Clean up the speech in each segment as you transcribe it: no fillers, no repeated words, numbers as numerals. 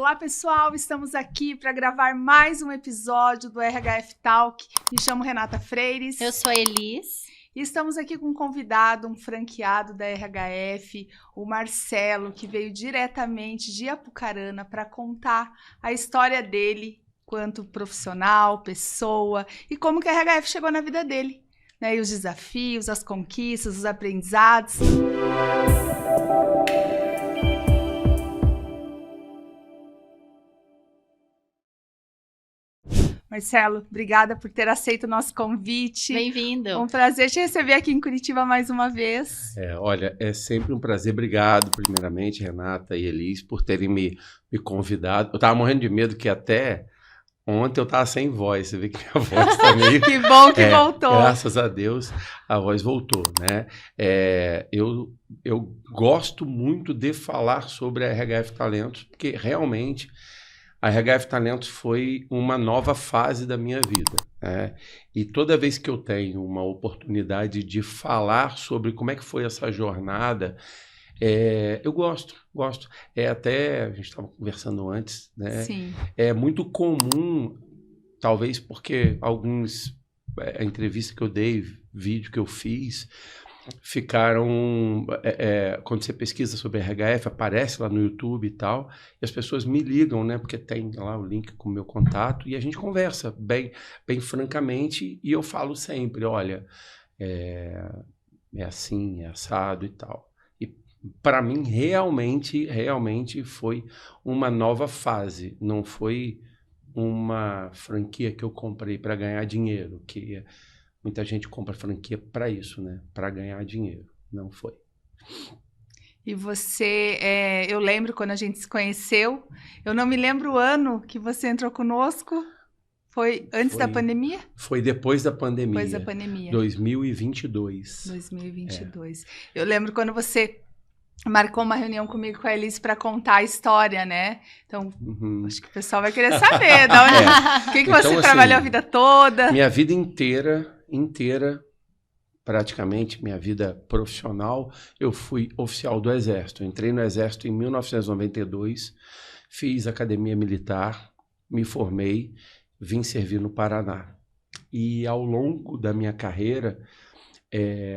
Olá, pessoal! Estamos aqui para gravar mais um episódio do RHF Talk. Me chamo Renata Freires. Eu sou a Elis. E estamos aqui com um convidado, um franqueado da RHF, o Marcelo, que veio diretamente de Apucarana para contar a história dele quanto profissional, pessoa e como que a RHF chegou na vida dele, né? E os desafios, as conquistas, os aprendizados. Marcelo, obrigada por ter aceito o nosso convite. Bem-vindo. Um prazer te receber aqui em Curitiba mais uma vez. Olha, é sempre um prazer. Obrigado, primeiramente, Renata e Elis, por terem me convidado. Eu estava morrendo de medo que até ontem eu estava sem voz. Você vê que minha voz está meio... Que bom que voltou. Graças a Deus, a voz voltou, né? Eu gosto muito de falar sobre a RHF Talentos, porque realmente... A RHF Talentos foi uma nova fase da minha vida, né? E toda vez que eu tenho uma oportunidade de falar sobre como é que foi essa jornada, eu gosto. Até, a gente estava conversando antes, né? Sim. É muito comum, talvez porque a entrevista que eu dei, vídeo que eu fiz, ficaram, quando você pesquisa sobre RHF, aparece lá no YouTube e tal, e as pessoas me ligam, né, porque tem lá o link com o meu contato, e a gente conversa bem francamente, e eu falo sempre, olha, é assim, é assado e tal. E para mim, realmente foi uma nova fase, não foi uma franquia que eu comprei para ganhar dinheiro, que muita gente compra franquia para isso, né? Para ganhar dinheiro. Não foi. E você, eu lembro quando a gente se conheceu, eu não me lembro o ano que você entrou conosco. Foi antes da pandemia? Foi depois da pandemia. Depois da pandemia. 2022. 2022. Eu lembro quando você marcou uma reunião comigo com a Elis para contar a história, né? Então, acho que o pessoal vai querer saber de onde, o que então, você assim, trabalhou a vida toda. Minha vida inteira, praticamente minha vida profissional, eu fui oficial do Exército. Eu entrei no Exército em 1992, fiz academia militar, me formei, vim servir no Paraná. E ao longo da minha carreira,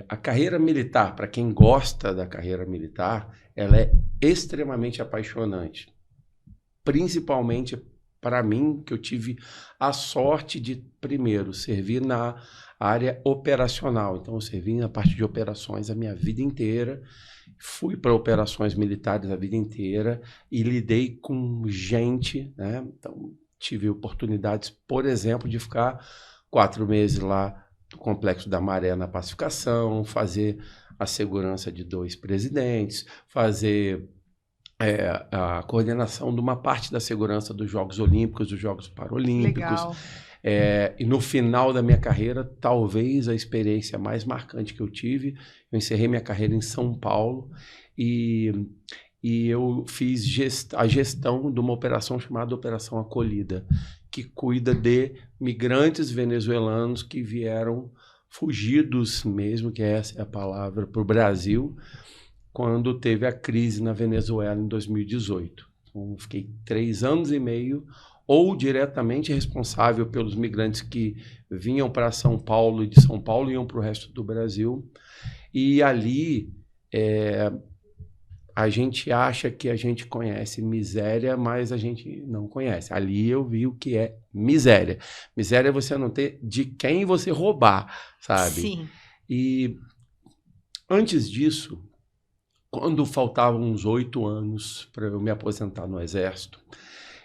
a carreira militar, para quem gosta da carreira militar, ela é extremamente apaixonante. Principalmente para mim, que eu tive a sorte de, primeiro, servir na área operacional. Então, eu servi na parte de operações a minha vida inteira, fui para operações militares a vida inteira e lidei com gente, né? Então, tive oportunidades, por exemplo, de ficar 4 meses lá no Complexo da Maré na pacificação, fazer a segurança de 2 presidentes, fazer a coordenação de uma parte da segurança dos Jogos Olímpicos, dos Jogos Paralímpicos. Legal. E no final da minha carreira, talvez a experiência mais marcante que eu tive, eu encerrei minha carreira em São Paulo e eu fiz a gestão de uma operação chamada Operação Acolhida, que cuida de migrantes venezuelanos que vieram fugidos mesmo, que essa é a palavra, para o Brasil, quando teve a crise na Venezuela em 2018. Então, fiquei 3 anos e meio ou diretamente responsável pelos migrantes que vinham para São Paulo e de São Paulo iam para o resto do Brasil. E ali a gente acha que a gente conhece miséria, mas a gente não conhece. Ali eu vi o que é miséria. Miséria é você não ter de quem você roubar, sabe? Sim. E antes disso, quando faltavam uns 8 anos para eu me aposentar no Exército,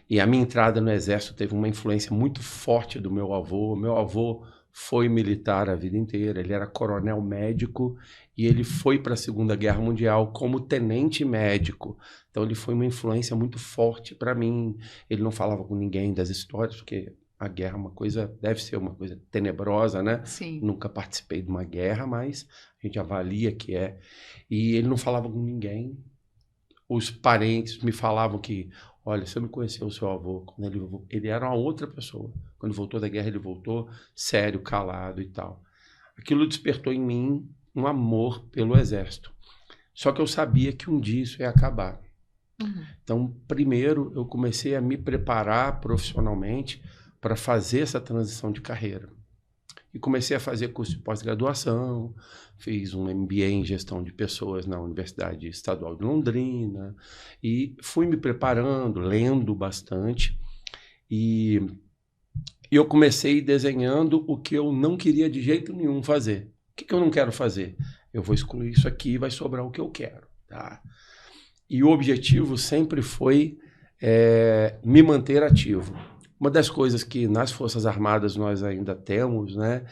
e a minha entrada no Exército teve uma influência muito forte do meu avô. Meu avô foi militar a vida inteira, ele era coronel médico e ele foi para a Segunda Guerra Mundial como tenente médico. Então ele foi uma influência muito forte para mim. Ele não falava com ninguém das histórias, porque a guerra deve ser uma coisa tenebrosa, né? Sim. Nunca participei de uma guerra, mas a gente avalia que é. E ele não falava com ninguém. Os parentes me falavam que, olha, você não conheceu o seu avô. Quando ele era uma outra pessoa. Quando voltou da guerra, ele voltou sério, calado e tal. Aquilo despertou em mim um amor pelo Exército. Só que eu sabia que um dia isso ia acabar. Então, primeiro, eu comecei a me preparar profissionalmente para fazer essa transição de carreira. E comecei a fazer curso de pós-graduação, fiz um MBA em gestão de pessoas na Universidade Estadual de Londrina e fui me preparando, lendo bastante. E eu comecei desenhando o que eu não queria de jeito nenhum fazer. O que eu não quero fazer? Eu vou excluir isso aqui e vai sobrar o que eu quero. Tá? E o objetivo sempre foi me manter ativo. Uma das coisas que nas Forças Armadas nós ainda temos, né,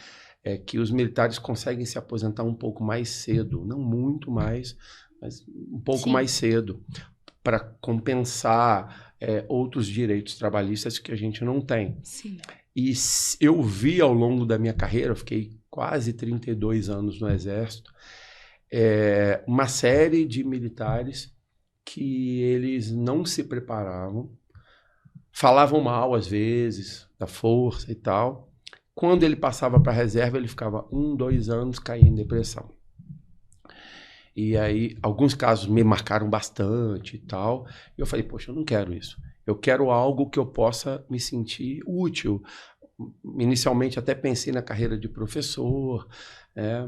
é que os militares conseguem se aposentar um pouco mais cedo. Não muito mais, mas um pouco mais cedo, para compensar outros direitos trabalhistas que a gente não tem. Sim. E eu vi ao longo da minha carreira, eu fiquei quase 32 anos no Exército, uma série de militares que eles não se preparavam, falavam mal às vezes da força e tal. Quando ele passava para a reserva, ele ficava 1, 2 anos, caía em depressão. E aí, alguns casos me marcaram bastante e tal. E eu falei, poxa, eu não quero isso. Eu quero algo que eu possa me sentir útil. Inicialmente até pensei na carreira de professor,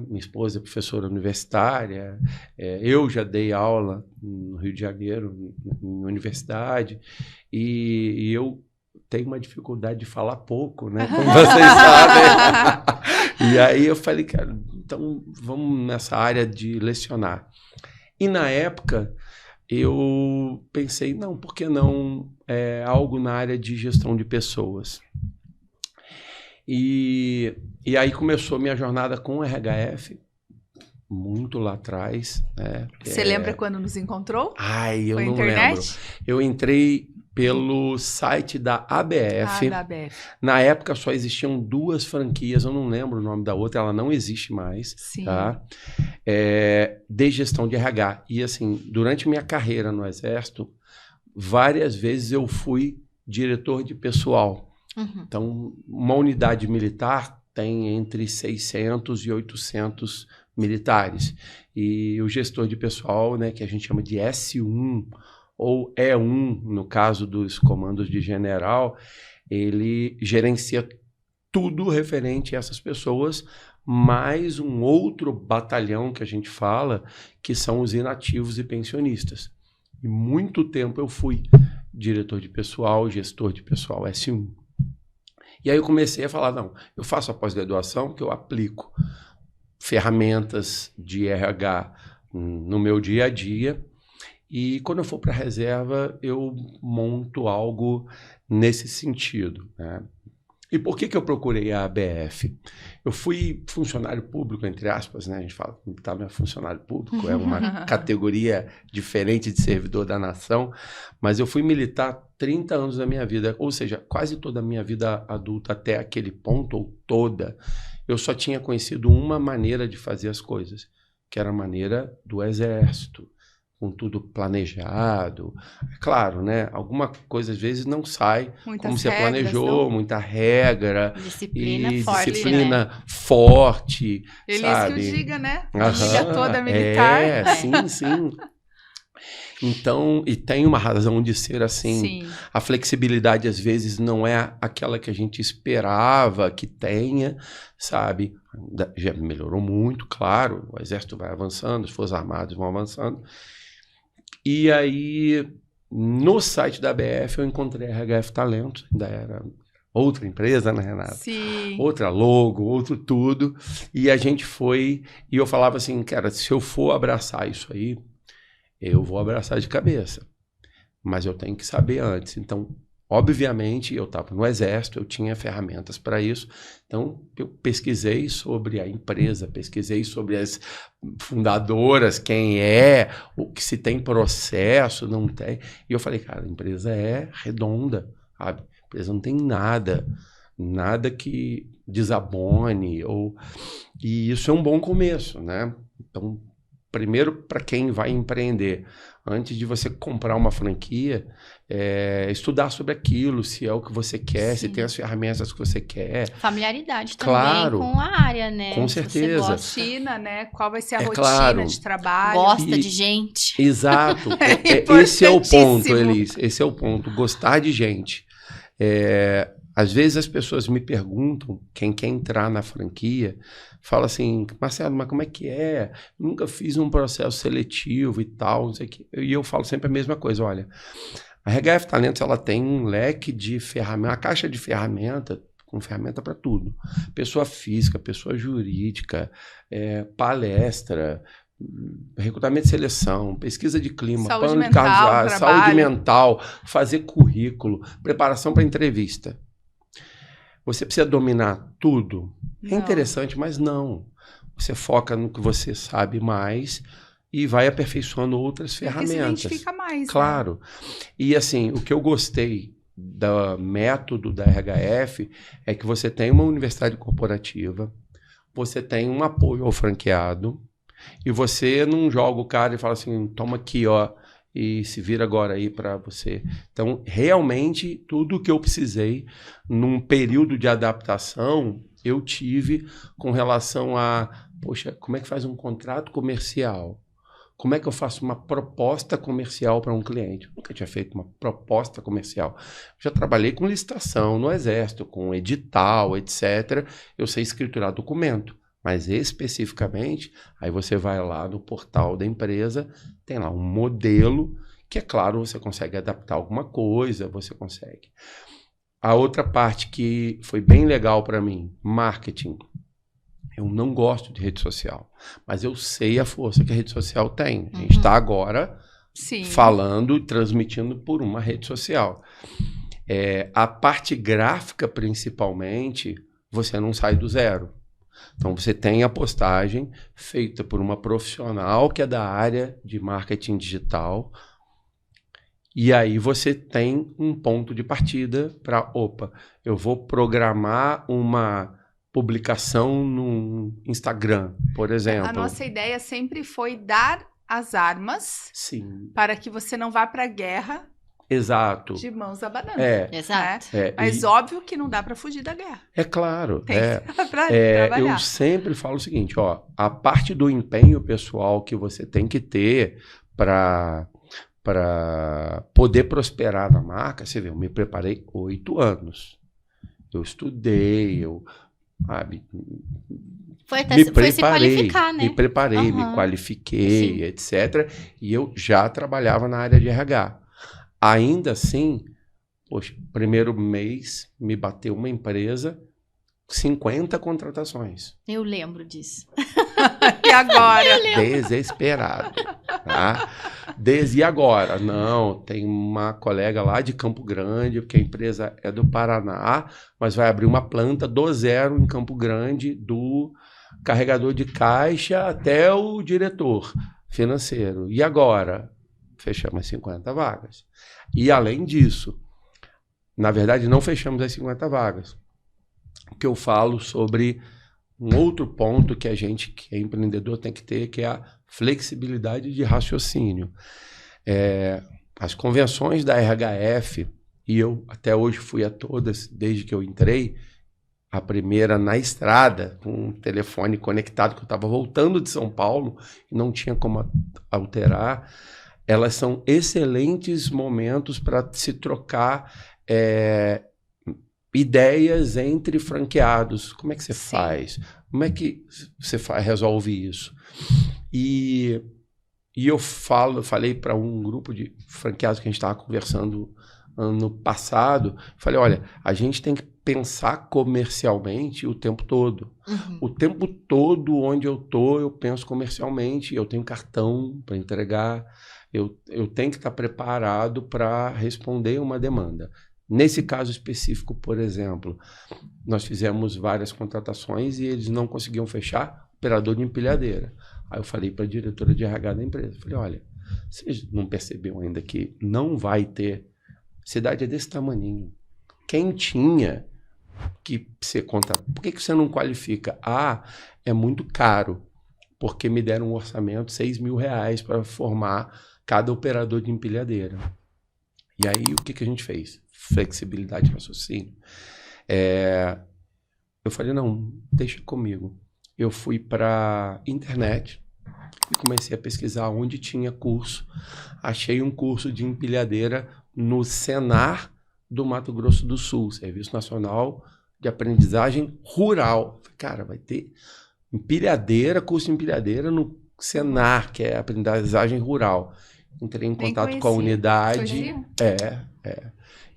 minha esposa é professora universitária, eu já dei aula no Rio de Janeiro, em universidade, e eu tenho uma dificuldade de falar pouco, né? Como vocês sabem. E aí eu falei, cara, então vamos nessa área de lecionar. E na época eu pensei, não, por que não algo na área de gestão de pessoas? E aí começou minha jornada com o RHF, muito lá atrás. Né? Você lembra quando nos encontrou? Ai, eu Foi não internet? lembro. Eu entrei pelo site da ABF. Da ABF. Na época só existiam 2 franquias, eu não lembro o nome da outra, ela não existe mais. Sim. Tá? De gestão de RH. E assim, durante minha carreira no Exército, várias vezes eu fui diretor de pessoal. Então, uma unidade militar tem entre 600 e 800 militares. E o gestor de pessoal, né, que a gente chama de S1 ou E1, no caso dos comandos de general, ele gerencia tudo referente a essas pessoas, mais um outro batalhão que a gente fala, que são os inativos e pensionistas. E muito tempo eu fui diretor de pessoal, gestor de pessoal S1. E aí eu comecei a falar, não, eu faço a pós-graduação que eu aplico ferramentas de RH no meu dia a dia e quando eu for para a reserva eu monto algo nesse sentido. Né? E por que eu procurei a ABF? Eu fui funcionário público, entre aspas, né? A gente fala que militar não é funcionário público, é uma categoria diferente de servidor da nação, mas eu fui militar 30 anos da minha vida, ou seja, quase toda a minha vida adulta até aquele ponto, ou toda, eu só tinha conhecido uma maneira de fazer as coisas, que era a maneira do Exército, com tudo planejado. É claro, né? Alguma coisa às vezes não sai como você planejou, muita regra. Disciplina e forte, disciplina né? forte. Eles sabe? que o diga, né? A diga toda militar. Sim, sim. Então, e tem uma razão de ser assim. Sim. A flexibilidade às vezes não é aquela que a gente esperava que tenha, sabe? Já melhorou muito, claro. O Exército vai avançando, as Forças Armadas vão avançando. E aí, no site da ABF, eu encontrei a RHF Talentos, ainda era outra empresa, né, Renata? Sim. Outra logo, outro tudo. E a gente foi, e eu falava assim, cara, se eu for abraçar isso aí, eu vou abraçar de cabeça. Mas eu tenho que saber antes. Então, obviamente, eu estava no Exército, eu tinha ferramentas para isso. Então, eu pesquisei sobre a empresa, pesquisei sobre as fundadoras, quem é, o que se tem processo, não tem. E eu falei, cara, a empresa é redonda, sabe? A empresa não tem nada que desabone. E isso é um bom começo, né? Então, primeiro, para quem vai empreender, antes de você comprar uma franquia, estudar sobre aquilo, se é o que você quer, se tem as ferramentas que você quer. Familiaridade Claro, também com a área, né? Com certeza. Rotina, né? Qual vai ser a rotina claro, de trabalho. Gosta de gente. Exato. Esse é o ponto, Elis. Esse é o ponto. Gostar de gente. Às vezes as pessoas me perguntam, quem quer entrar na franquia, fala assim, Marcelo, mas como é que é? Nunca fiz um processo seletivo e tal, não sei o quê. E eu falo sempre a mesma coisa, olha, a RHF Talentos, ela tem um leque de ferramentas, uma caixa de ferramenta, com ferramenta para tudo. Pessoa física, pessoa jurídica, palestra, recrutamento e seleção, pesquisa de clima, saúde plano de mental, carro, trabalho. saúde mental, fazer currículo, preparação para entrevista. Você precisa dominar tudo? É interessante, mas não. Você foca no que você sabe mais e vai aperfeiçoando outras ferramentas. Se identifica mais. Claro. Né? E assim, o que eu gostei do método da RHF é que você tem uma universidade corporativa, você tem um apoio ao franqueado e você não joga o cara e fala assim, toma aqui, ó, e se vira agora aí para você. Então, realmente, tudo o que eu precisei num período de adaptação, eu tive com relação a, poxa, como é que faz um contrato comercial? Como é que eu faço uma proposta comercial para um cliente? Eu nunca tinha feito uma proposta comercial. Já trabalhei com licitação no Exército, com edital, etc. Eu sei escriturar documento. Mas especificamente, aí você vai lá no portal da empresa, tem lá um modelo que, é claro, você consegue adaptar alguma coisa, você consegue. A outra parte que foi bem legal para mim, marketing. Eu não gosto de rede social, mas eu sei a força que a rede social tem. A gente está agora falando e transmitindo por uma rede social. A parte gráfica, principalmente, você não sai do zero. Então, você tem a postagem feita por uma profissional que é da área de marketing digital. E aí você tem um ponto de partida para, eu vou programar uma publicação no Instagram, por exemplo. A nossa ideia sempre foi dar as armas para que você não vá para a guerra. Exato. De mãos abanando. Exato. Mas óbvio que não dá para fugir da guerra. É claro. Tem que trabalhar. Eu sempre falo o seguinte, a parte do empenho pessoal que você tem que ter para poder prosperar na marca, você vê, eu me preparei 8 anos. Eu estudei, foi se qualificar, né? Me preparei, me qualifiquei, etc. E eu já trabalhava na área de RH. Ainda assim, poxa, primeiro mês me bateu uma empresa, 50 contratações. Eu lembro disso. E agora? Desesperado. Tá? E agora? Não, tem uma colega lá de Campo Grande, porque a empresa é do Paraná, mas vai abrir uma planta do zero em Campo Grande, do carregador de caixa até o diretor financeiro. E agora? Fechamos as 50 vagas. E além disso, na verdade não fechamos as 50 vagas. O que eu falo sobre um outro ponto que a gente, que é empreendedor, tem que ter, que é a flexibilidade de raciocínio. As convenções da RHF, e eu até hoje fui a todas, desde que eu entrei, a primeira na estrada, com um telefone conectado, que eu estava voltando de São Paulo e não tinha como alterar. Elas são excelentes momentos para se trocar ideias entre franqueados. Como é que você faz? Como é que você resolve isso? E eu falei para um grupo de franqueados que a gente estava conversando ano passado, falei, olha, a gente tem que pensar comercialmente o tempo todo. O tempo todo onde eu tô, eu penso comercialmente, eu tenho cartão para entregar, eu tenho que estar preparado para responder uma demanda. Nesse caso específico, por exemplo, nós fizemos várias contratações e eles não conseguiam fechar operador de empilhadeira. Aí eu falei para a diretora de RH da empresa, falei, olha, vocês não perceberam ainda que não vai ter, cidade é desse tamaninho. Quem tinha que ser contratado, por que você não qualifica? É muito caro porque me deram um orçamento de R$6.000 para formar cada operador de empilhadeira. E aí, o que a gente fez? Flexibilidade de raciocínio. Eu falei, não, deixa comigo. Eu fui para internet e comecei a pesquisar onde tinha curso. Achei um curso de empilhadeira no Senar do Mato Grosso do Sul, Serviço Nacional de Aprendizagem Rural. Cara, vai ter empilhadeira, curso de empilhadeira no Senar, que é aprendizagem rural. Entrei em contato com a unidade.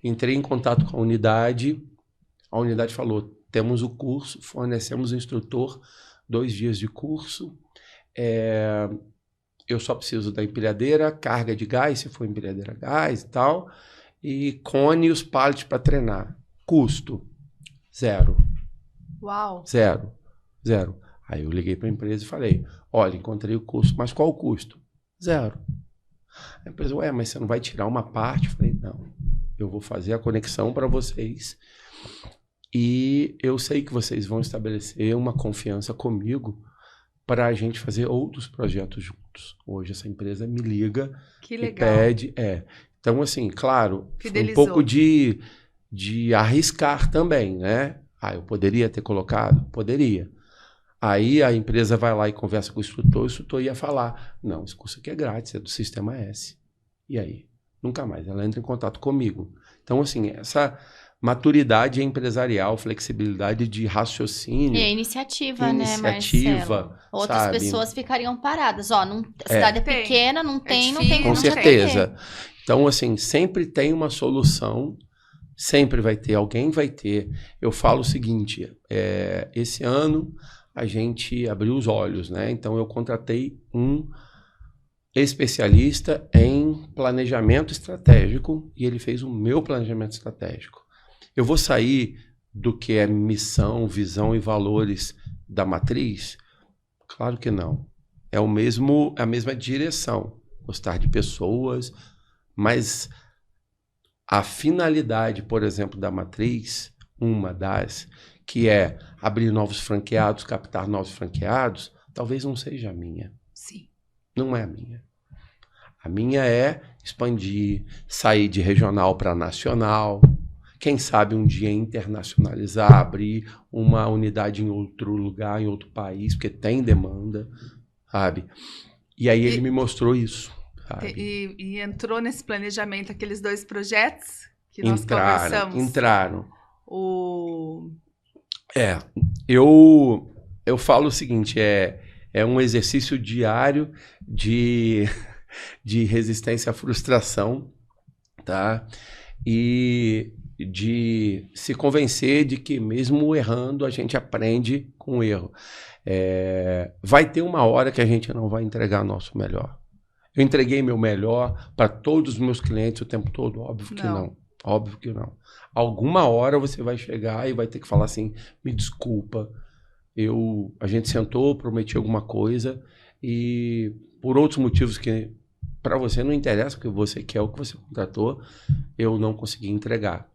Entrei em contato com a unidade falou, temos o curso, fornecemos o instrutor, 2 dias de curso, eu só preciso da empilhadeira, carga de gás, se for empilhadeira gás e tal, e cone e os pallets para treinar. Custo, 0. Uau! 0. Aí eu liguei para a empresa e falei, olha, encontrei o custo, mas qual o custo? 0. A empresa, mas você não vai tirar uma parte? Eu falei, não, eu vou fazer a conexão para vocês e eu sei que vocês vão estabelecer uma confiança comigo para a gente fazer outros projetos juntos. Hoje essa empresa me liga e pede. Então, assim, claro, foi um pouco de arriscar também, né? Eu poderia ter colocado? Poderia. Aí a empresa vai lá e conversa com o instrutor ia falar, não, esse curso aqui é grátis, é do Sistema S. E aí? Nunca mais, ela entra em contato comigo. Então, assim, essa maturidade empresarial, flexibilidade de raciocínio. E a iniciativa, né, Marcelo? Outras pessoas ficariam paradas. A cidade é pequena, não tem com certeza. Então, assim, sempre tem uma solução, sempre vai ter, alguém vai ter. Eu falo o seguinte, esse ano a gente abriu os olhos, né? Então, eu contratei um especialista em planejamento estratégico e ele fez o meu planejamento estratégico. Eu vou sair do que é missão, visão e valores da matriz? Claro que não. É a mesma direção. Gostar de pessoas, mas a finalidade, por exemplo, da matriz, uma das, que é abrir novos franqueados, captar novos franqueados, talvez não seja a minha. Sim. Não é a minha. A minha é expandir, sair de regional para nacional. Quem sabe um dia internacionalizar, abrir uma unidade em outro lugar, em outro país, porque tem demanda, sabe? E aí ele me mostrou isso, sabe? E entrou nesse planejamento aqueles 2 projetos que nós conversamos? Entraram. Eu falo o seguinte, é um exercício diário de resistência à frustração, tá? E de se convencer de que mesmo errando a gente aprende com o erro. Vai ter uma hora que a gente não vai entregar nosso melhor. Eu entreguei meu melhor para todos os meus clientes o tempo todo? Óbvio que não. Óbvio que não. Alguma hora você vai chegar e vai ter que falar assim, me desculpa, a gente sentou, prometi alguma coisa e por outros motivos que para você não interessa o que você quer, o que você contratou, eu não consegui entregar.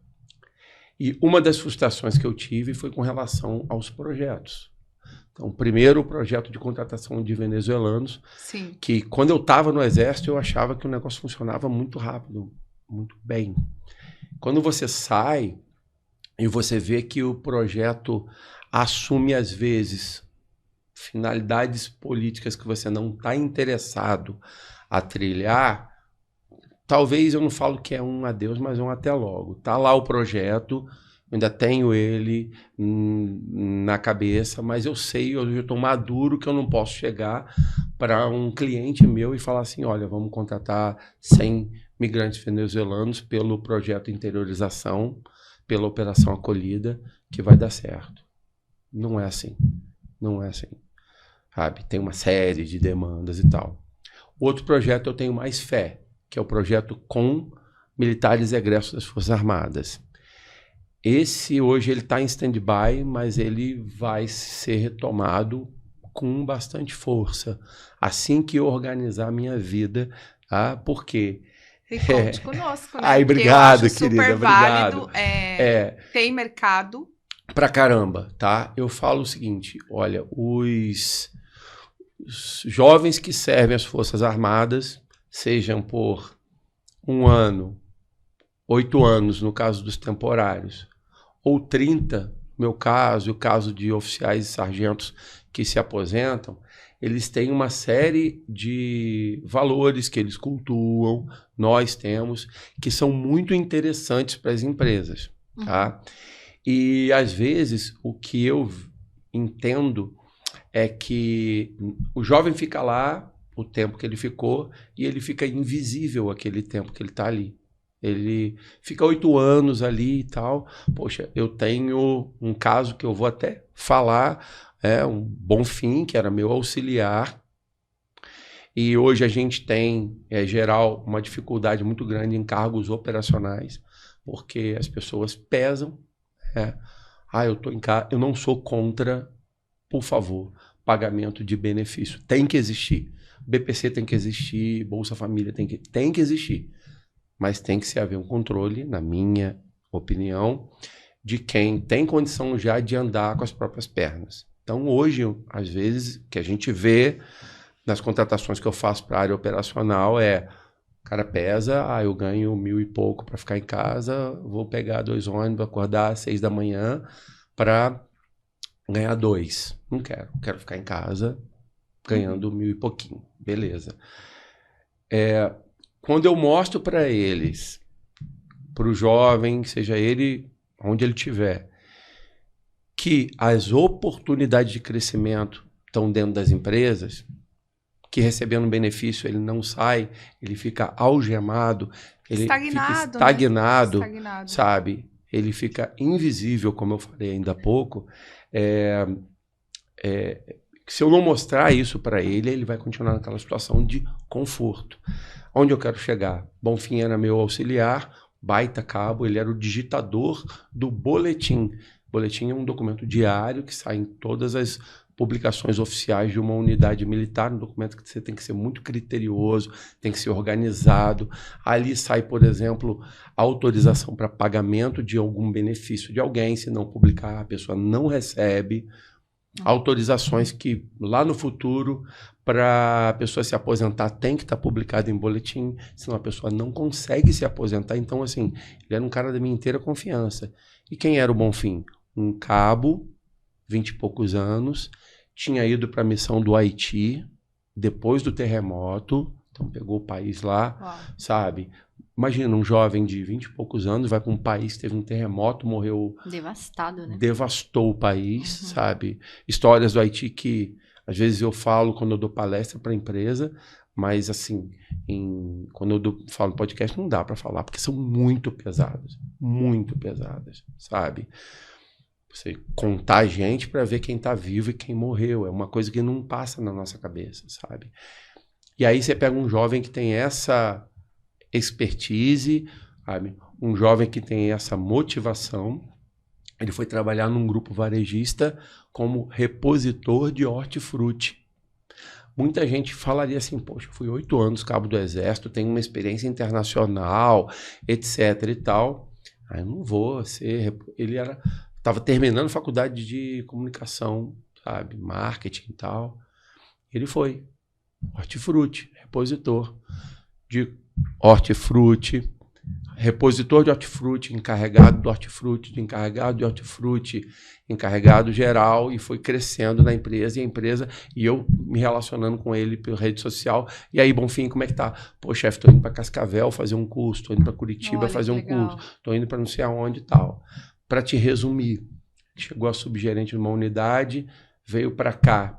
E uma das frustrações que eu tive foi com relação aos projetos. Então, primeiro, o projeto de contratação de venezuelanos, Sim. que quando eu estava no Exército, eu achava que o negócio funcionava muito rápido, muito bem. Quando você sai e você vê que o projeto assume, às vezes, finalidades políticas que você não está interessado a trilhar, talvez eu não falo que é um adeus, mas um até logo. Tá lá o projeto, eu ainda tenho ele na cabeça, mas eu sei, eu estou maduro que eu não posso chegar para um cliente meu e falar assim, olha, vamos contratar 100 migrantes venezuelanos pelo projeto Interiorização, pela Operação Acolhida, que vai dar certo. Não é assim. Não é assim. Sabe? Tem uma série de demandas e tal. Outro projeto eu tenho mais fé, que é o projeto com militares egressos das Forças Armadas. Esse hoje ele está em stand-by, mas ele vai ser retomado com bastante força, assim que eu organizar a minha vida, tá? Porque... E conte conosco, né? Ai, obrigado, querida, super válido, obrigado. Tem mercado. Pra caramba, tá? Eu falo o seguinte, olha, Os jovens que servem as Forças Armadas, sejam por 1 ano, 8 anos, no caso dos temporários, ou 30, no meu caso, e o caso de oficiais e sargentos que se aposentam, eles têm uma série de valores que eles cultuam, nós temos, que são muito interessantes para as empresas. Tá? E, às vezes, o que eu entendo é que o jovem fica lá o tempo que ele ficou e ele fica invisível aquele tempo que ele está ali. Ele fica 8 anos ali e tal. Poxa, eu tenho um caso que eu vou até falar, um Bonfim, que era meu auxiliar, e hoje a gente tem, geral, uma dificuldade muito grande em cargos operacionais, porque as pessoas pesam. Eu tô em casa, eu não sou contra, por favor, pagamento de benefício. Tem que existir. BPC tem que existir, Bolsa Família tem que existir. Mas tem que haver um controle, na minha opinião, de quem tem condição já de andar com as próprias pernas. Então, hoje, às vezes, que a gente vê nas contratações que eu faço para a área operacional o cara pesa, eu ganho 1.000 e pouco para ficar em casa, vou pegar 2 ônibus, acordar às 6 da manhã para ganhar 2. Não quero ficar em casa ganhando 1.000 e pouquinho. Beleza. Quando eu mostro para eles, para o jovem, seja ele onde ele estiver, que as oportunidades de crescimento estão dentro das empresas, que recebendo benefício ele não sai, ele fica algemado, ele fica estagnado, né? Sabe? Ele fica invisível, como eu falei ainda há pouco. Se eu não mostrar isso para ele, ele vai continuar naquela situação de conforto. Onde eu quero chegar? Bonfim era meu auxiliar, baita cabo, ele era o digitador do boletim. Boletim é um documento diário que sai em todas as publicações oficiais de uma unidade militar, um documento que você tem que ser muito criterioso, tem que ser organizado. Ali sai, por exemplo, autorização para pagamento de algum benefício de alguém, se não publicar, a pessoa não recebe. Autorizações que lá no futuro, para a pessoa se aposentar, tem que estar publicado em boletim, senão a pessoa não consegue se aposentar. Então, assim, ele era um cara da minha inteira confiança. E quem era o Bonfim? Um cabo, 20 e poucos anos, tinha ido para a missão do Haiti, depois do terremoto, então pegou o país lá, sabe? Imagina, um jovem de 20 e poucos anos vai para um país que teve um terremoto, morreu... Devastado, né? Devastou o país, sabe? Histórias do Haiti que, às vezes, eu falo quando eu dou palestra para a empresa, mas, assim, quando eu falo no podcast, não dá para falar, porque são muito pesadas, sabe? Você contar gente para ver quem está vivo e quem morreu. É uma coisa que não passa na nossa cabeça, sabe? E aí você pega um jovem que tem essa expertise, sabe? Um jovem que tem essa motivação. Ele foi trabalhar num grupo varejista como repositor de hortifruti. Muita gente falaria assim, poxa, fui 8 anos cabo do Exército, tenho uma experiência internacional, etc e tal. Eu não vou ser... Ele estava terminando faculdade de comunicação, sabe, marketing e tal. Ele foi hortifruti, repositor de hortifruti, repositor de hortifruti, encarregado do hortifruti, de encarregado de hortifruti, encarregado geral, e foi crescendo na empresa, e eu me relacionando com ele pela rede social. E aí, Bonfim, como é que tá? Pô, chefe, tô indo para Cascavel fazer um curso, tô indo para Curitiba fazer um curso, tô indo para não sei aonde e tal. Para te resumir, chegou a subgerente de uma unidade, veio para cá,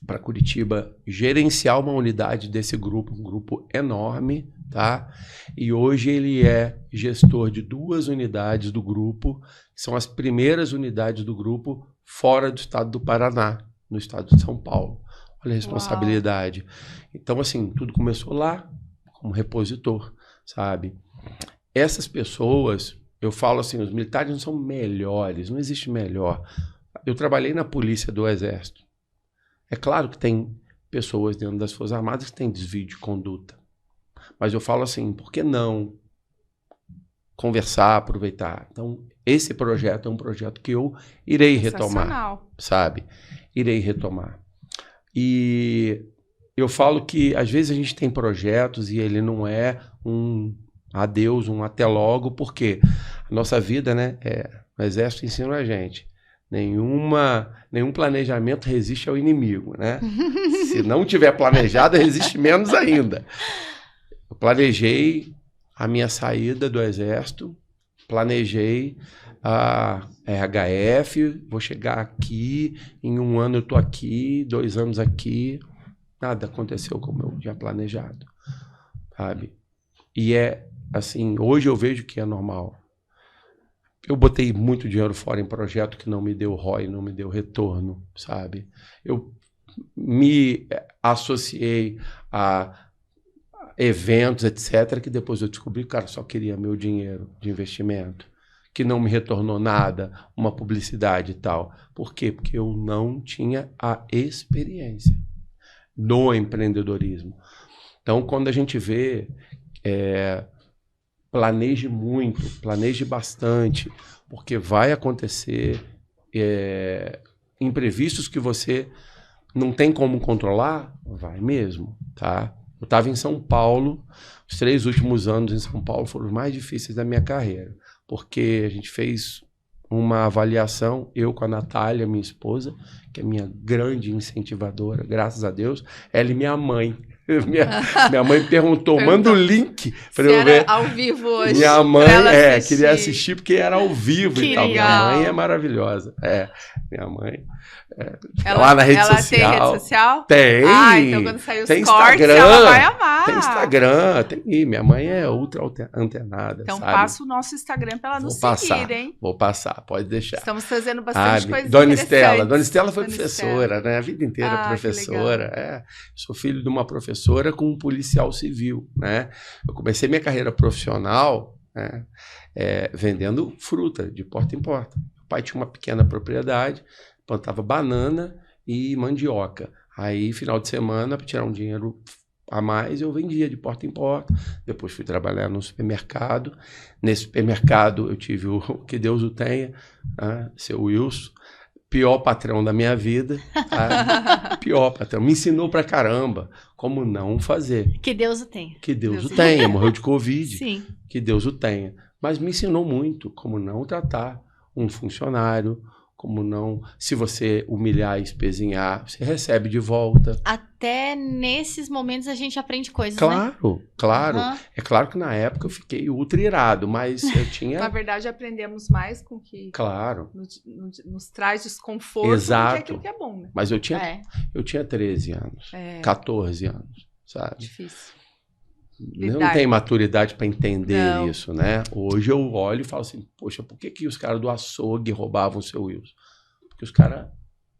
para Curitiba, gerenciar uma unidade desse grupo, um grupo enorme, tá? E hoje ele é gestor de 2 unidades do grupo, que são as primeiras unidades do grupo fora do estado do Paraná, no estado de São Paulo. Olha a responsabilidade. Uau. Então, assim, tudo começou lá, como repositor, sabe? Essas pessoas, eu falo assim, os militares não são melhores, não existe melhor. Eu trabalhei na polícia do Exército. É claro que tem pessoas dentro das Forças Armadas que têm desvio de conduta. Mas eu falo assim, por que não conversar, aproveitar? Então, esse projeto é um projeto que eu irei retomar, sabe? Irei retomar. E eu falo que às vezes a gente tem projetos e ele não é um adeus, um até logo, porque a nossa vida, né, o Exército ensina a gente, nenhum planejamento resiste ao inimigo, né? Se não tiver planejado, resiste menos ainda. Eu planejei a minha saída do Exército, planejei a RHF, vou chegar aqui, em 1 ano eu tô aqui, 2 anos aqui, nada aconteceu como eu tinha planejado, sabe? E assim, hoje eu vejo que é normal. Eu botei muito dinheiro fora em projeto que não me deu ROI, não me deu retorno, sabe? Eu me associei a eventos, etc., que depois eu descobri que o cara só queria meu dinheiro de investimento, que não me retornou nada, uma publicidade e tal. Por quê? Porque eu não tinha a experiência do empreendedorismo. Então, quando a gente vê, planeje muito, planeje bastante, porque vai acontecer imprevistos que você não tem como controlar, vai mesmo, tá? Eu estava em São Paulo, os 3 últimos anos em São Paulo foram os mais difíceis da minha carreira, porque a gente fez uma avaliação, eu com a Natália, minha esposa, que é minha grande incentivadora, graças a Deus, ela e minha mãe. Minha mãe perguntou, manda o link para eu ver. Ao vivo hoje. Minha mãe queria assistir porque era ao vivo e tal. Minha mãe é maravilhosa. Minha mãe. Lá na rede social. Ela tem rede social? Tem. Então quando sair os tem cortes, Instagram, ela vai amar. Tem Instagram, minha mãe é ultra antenada. Então sabe? passa o nosso Instagram para ela nos seguir, hein? Vou passar, pode deixar. Estamos trazendo bastante coisa Dona interessante. Dona Estela foi professora, né? A vida inteira professora. Sou filho de uma professora com um policial civil, né? Eu comecei minha carreira profissional, né, vendendo fruta de porta em porta. Meu pai tinha uma pequena propriedade, plantava banana e mandioca. Aí, final de semana, para tirar um dinheiro a mais, eu vendia de porta em porta. Depois fui trabalhar no supermercado. Nesse supermercado eu tive o que Deus o tenha, seu Wilson, pior patrão da minha vida. Pior patrão. Me ensinou pra caramba como não fazer. Que Deus o tenha. Que Deus o tenha. Morreu de Covid. Sim. Que Deus o tenha. Mas me ensinou muito como não tratar um funcionário, como não... Se você humilhar e espezinhar, você recebe de volta. Até nesses momentos a gente aprende coisas, claro, né? Claro. É claro que na época eu fiquei ultra irado, mas eu tinha... Na verdade, aprendemos mais com que... Claro. Nos traz desconforto. Exato. Do que aquilo que é bom, né? Mas eu tinha 13 anos, 14 anos, sabe? Difícil. Eu não tenho maturidade para entender isso, né? Hoje eu olho e falo assim, poxa, por que os caras do açougue roubavam o seu Wilson? Porque os caras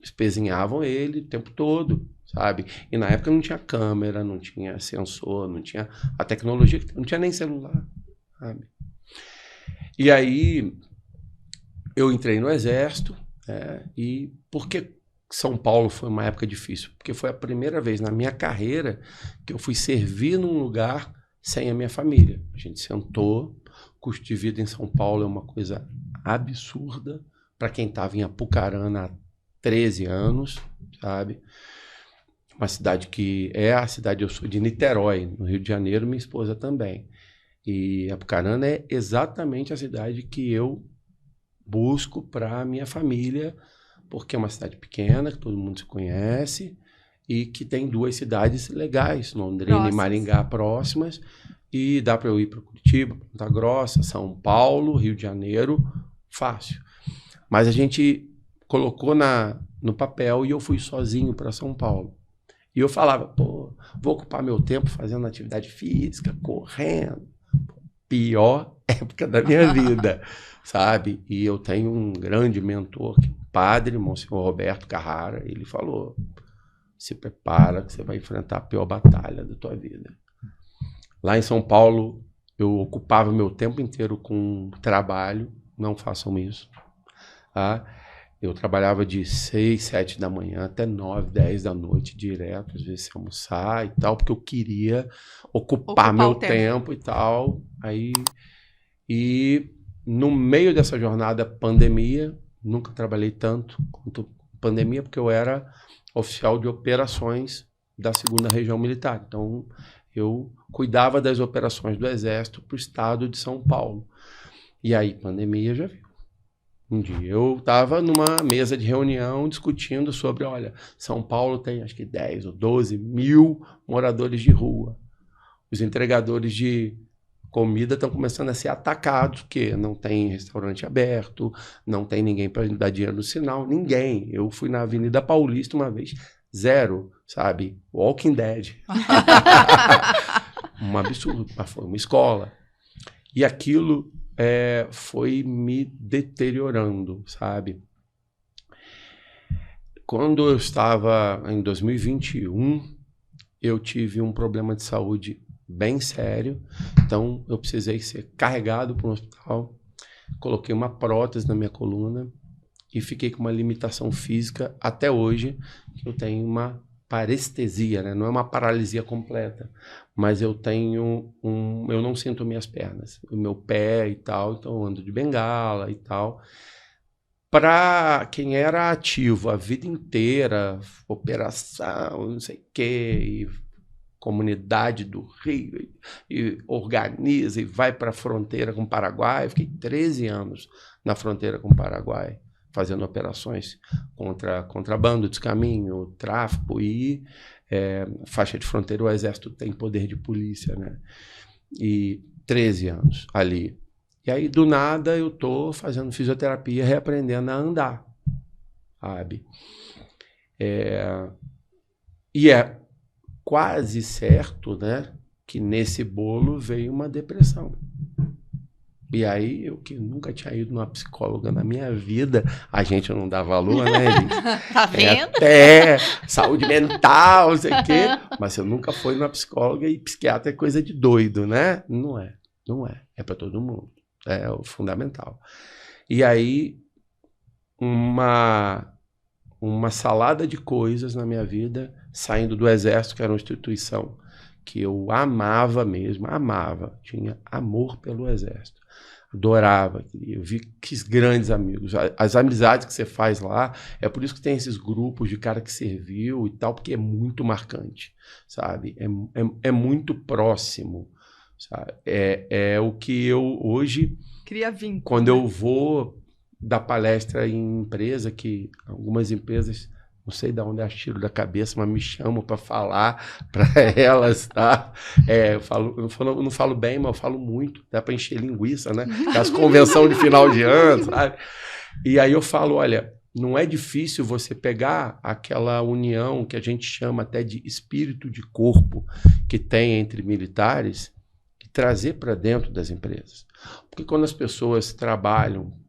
espezinhavam ele o tempo todo, sabe? E na época não tinha câmera, não tinha sensor, não tinha a tecnologia, não tinha nem celular, sabe? E aí eu entrei no Exército, e por que São Paulo foi uma época difícil? Porque foi a primeira vez na minha carreira que eu fui servir num lugar sem a minha família. A gente sentou, custo de vida em São Paulo é uma coisa absurda para quem estava em Apucarana há 13 anos, sabe? Uma cidade que a cidade, eu sou de Niterói, no Rio de Janeiro, minha esposa também. E Apucarana é exatamente a cidade que eu busco para a minha família, porque é uma cidade pequena, que todo mundo se conhece, e que tem 2 cidades legais, Londrina e Maringá próximas, e dá para eu ir para Curitiba, Ponta Grossa, São Paulo, Rio de Janeiro, fácil. Mas a gente colocou no papel e eu fui sozinho para São Paulo. E eu falava, vou ocupar meu tempo fazendo atividade física, correndo. Pior época da minha vida, sabe? E eu tenho um grande mentor, padre, Monsenhor Roberto Carrara, ele falou, se prepara que você vai enfrentar a pior batalha da tua vida. Lá em São Paulo, eu ocupava meu tempo inteiro com trabalho, não façam isso. Tá? Eu trabalhava de 6, 7 da manhã até 9, 10 da noite direto, às vezes sem almoçar e tal, porque eu queria ocupar meu tempo e tal. E no meio dessa jornada pandemia, nunca trabalhei tanto quanto pandemia, porque eu era oficial de operações da 2ª Região Militar. Então, eu cuidava das operações do Exército para o estado de São Paulo. E aí, pandemia já viu. Um dia eu estava numa mesa de reunião discutindo sobre, olha, São Paulo tem acho que 10 ou 12 mil moradores de rua. Os entregadores de comida estão começando a ser atacados, porque não tem restaurante aberto, não tem ninguém para dar dinheiro no sinal, ninguém. Eu fui na Avenida Paulista uma vez, 0, sabe? Walking Dead. Um absurdo, mas foi uma escola. E aquilo foi me deteriorando, sabe? Quando eu estava em 2021, eu tive um problema de saúde bem sério, então eu precisei ser carregado para um hospital, coloquei uma prótese na minha coluna e fiquei com uma limitação física até hoje, que eu tenho uma parestesia, né? Não é uma paralisia completa, mas eu tenho eu não sinto minhas pernas, o meu pé e tal, então eu ando de bengala e tal. Para quem era ativo a vida inteira, operação, não sei o quê, e comunidade do Rio, e organiza e vai para a fronteira com o Paraguai. Eu fiquei 13 anos na fronteira com o Paraguai, fazendo operações contra contrabando, descaminho, tráfico e faixa de fronteira. O Exército tem poder de polícia, né? E 13 anos ali. E aí, do nada, eu tô fazendo fisioterapia, reaprendendo a andar, sabe? E é quase certo, né, que nesse bolo veio uma depressão. E aí, eu que nunca tinha ido numa psicóloga na minha vida, a gente não dá valor, né, Elis? Tá vendo? Saúde mental, não sei o quê. Mas eu nunca fui numa psicóloga, e psiquiatra é coisa de doido, né? Não é. É para todo mundo. É o fundamental. E aí, uma salada de coisas na minha vida, saindo do Exército, que era uma instituição que eu amava mesmo, tinha amor pelo Exército, adorava, eu vi que grandes amigos, as amizades que você faz lá, é por isso que tem esses grupos de cara que serviu e tal, porque é muito marcante, sabe? É muito próximo, sabe? É o que eu hoje, cria vínculo, quando eu vou dar palestra em empresa, que algumas empresas, não sei de onde tiro da cabeça, mas me chamam para falar para elas, tá? Eu não falo bem, mas eu falo muito, dá para encher linguiça, né? As convenções de final de ano, sabe? E aí eu falo, olha, não é difícil você pegar aquela união que a gente chama até de espírito de corpo que tem entre militares e trazer para dentro das empresas. Porque quando as pessoas trabalham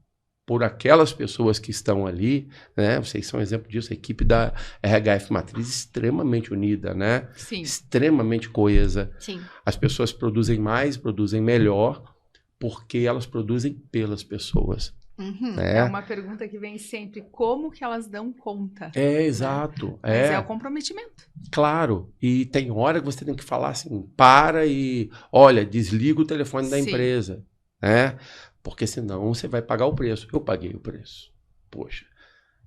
por aquelas pessoas que estão ali, né? Vocês são exemplo disso, a equipe da RHF Matriz extremamente unida, né? Sim. Extremamente coesa. Sim. As pessoas produzem mais, produzem melhor, porque elas produzem pelas pessoas. Uhum. É uma pergunta que vem sempre, como que elas dão conta? Exato. Mas é o comprometimento. Claro, e tem hora que você tem que falar assim, para e, olha, desliga o telefone da empresa, né? Porque senão você vai pagar o preço. Eu paguei o preço. Poxa,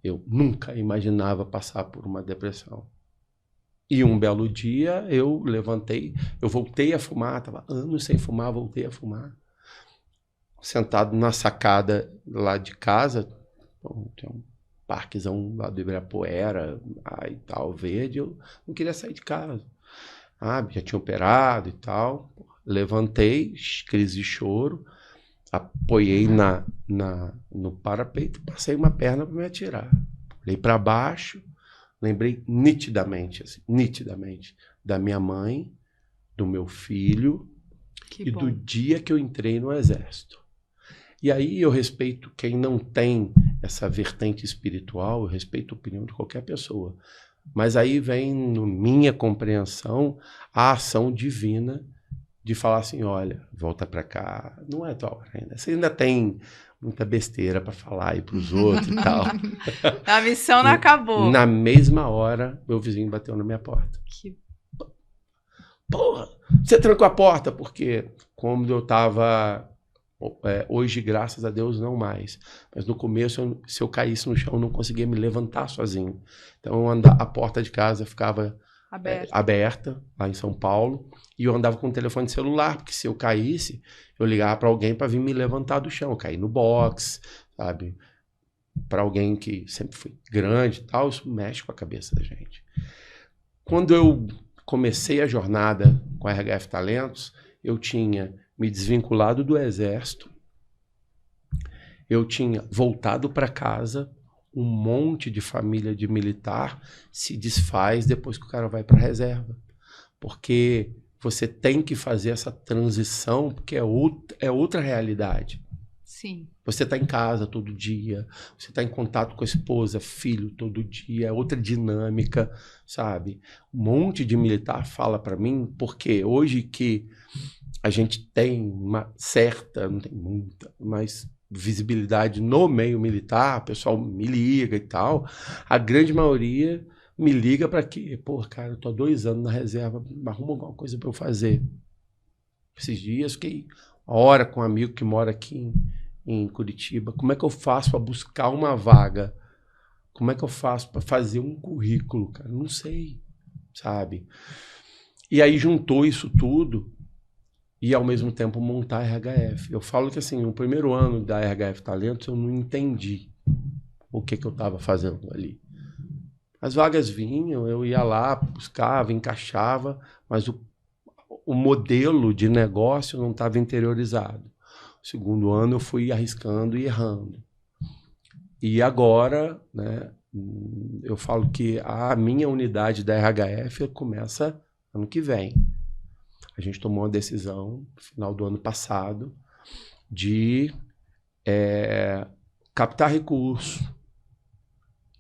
eu nunca imaginava passar por uma depressão. E um belo dia eu levantei, eu voltei a fumar, estava anos sem fumar, voltei a fumar. Sentado na sacada lá de casa, tem um parquezão lá do Ibirapuera, e tal, verde, eu não queria sair de casa. Já tinha operado e tal. Levantei, crise de choro, apoiei no parapeito, passei uma perna para me atirar. Olhei para baixo, lembrei nitidamente da minha mãe, do meu filho do dia que eu entrei no Exército. E aí eu respeito quem não tem essa vertente espiritual, eu respeito a opinião de qualquer pessoa. Mas aí vem, na minha compreensão, a ação divina de falar assim, olha, volta para cá, não é tua hora ainda. Você ainda tem muita besteira para falar aí para os outros e tal. A missão não acabou. Na mesma hora, meu vizinho bateu na minha porta. Porra, você trancou a porta, porque como eu estava Hoje, graças a Deus, não mais. Mas no começo, se eu caísse no chão, eu não conseguia me levantar sozinho. Então, a porta de casa ficava aberta, lá em São Paulo, e eu andava com o telefone celular, porque se eu caísse, eu ligava para alguém para vir me levantar do chão. Eu caí no box, sabe? Para alguém que sempre foi grande e tal, isso mexe com a cabeça da gente. Quando eu comecei a jornada com a RHF Talentos, eu tinha me desvinculado do Exército, eu tinha voltado para casa, um monte de família de militar se desfaz depois que o cara vai para a reserva. Porque você tem que fazer essa transição, porque é outra realidade. Sim. Você está em casa todo dia, você está em contato com a esposa, filho todo dia, é outra dinâmica, sabe? Um monte de militar fala para mim, porque hoje que a gente tem uma certa, não tem muita, mas visibilidade no meio militar, o pessoal me liga e tal, a grande maioria me liga para quê? Pô, cara, eu tô há 2 anos na reserva, arruma alguma coisa para eu fazer. Esses dias fiquei uma hora com um amigo que mora aqui em Curitiba. Como é que eu faço para buscar uma vaga? Como é que eu faço para fazer um currículo, cara? Não sei, sabe? E aí juntou isso tudo e, ao mesmo tempo, montar a RHF. Eu falo que, assim, no primeiro ano da RHF Talentos, eu não entendi o que eu estava fazendo ali. As vagas vinham, eu ia lá, buscava, encaixava, mas o modelo de negócio não estava interiorizado. No segundo ano, eu fui arriscando e errando. E agora, né, eu falo que a minha unidade da RHF começa ano que vem. A gente tomou uma decisão, no final do ano passado, de captar recursos,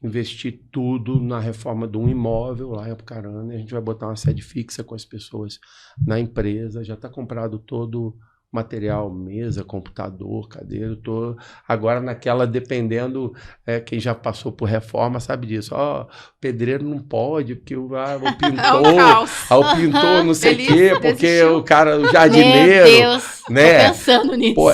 investir tudo na reforma de um imóvel lá em Apucarana. A gente vai botar uma sede fixa com as pessoas na empresa. Já está comprado todo material, mesa, computador, cadeira. Eu tô agora naquela, dependendo, quem já passou por reforma sabe disso. O pedreiro não pode, porque o pintor não sei o quê, porque desistiu. O cara, o jardineiro... Meu Deus, né? Tô pensando nisso. Pô,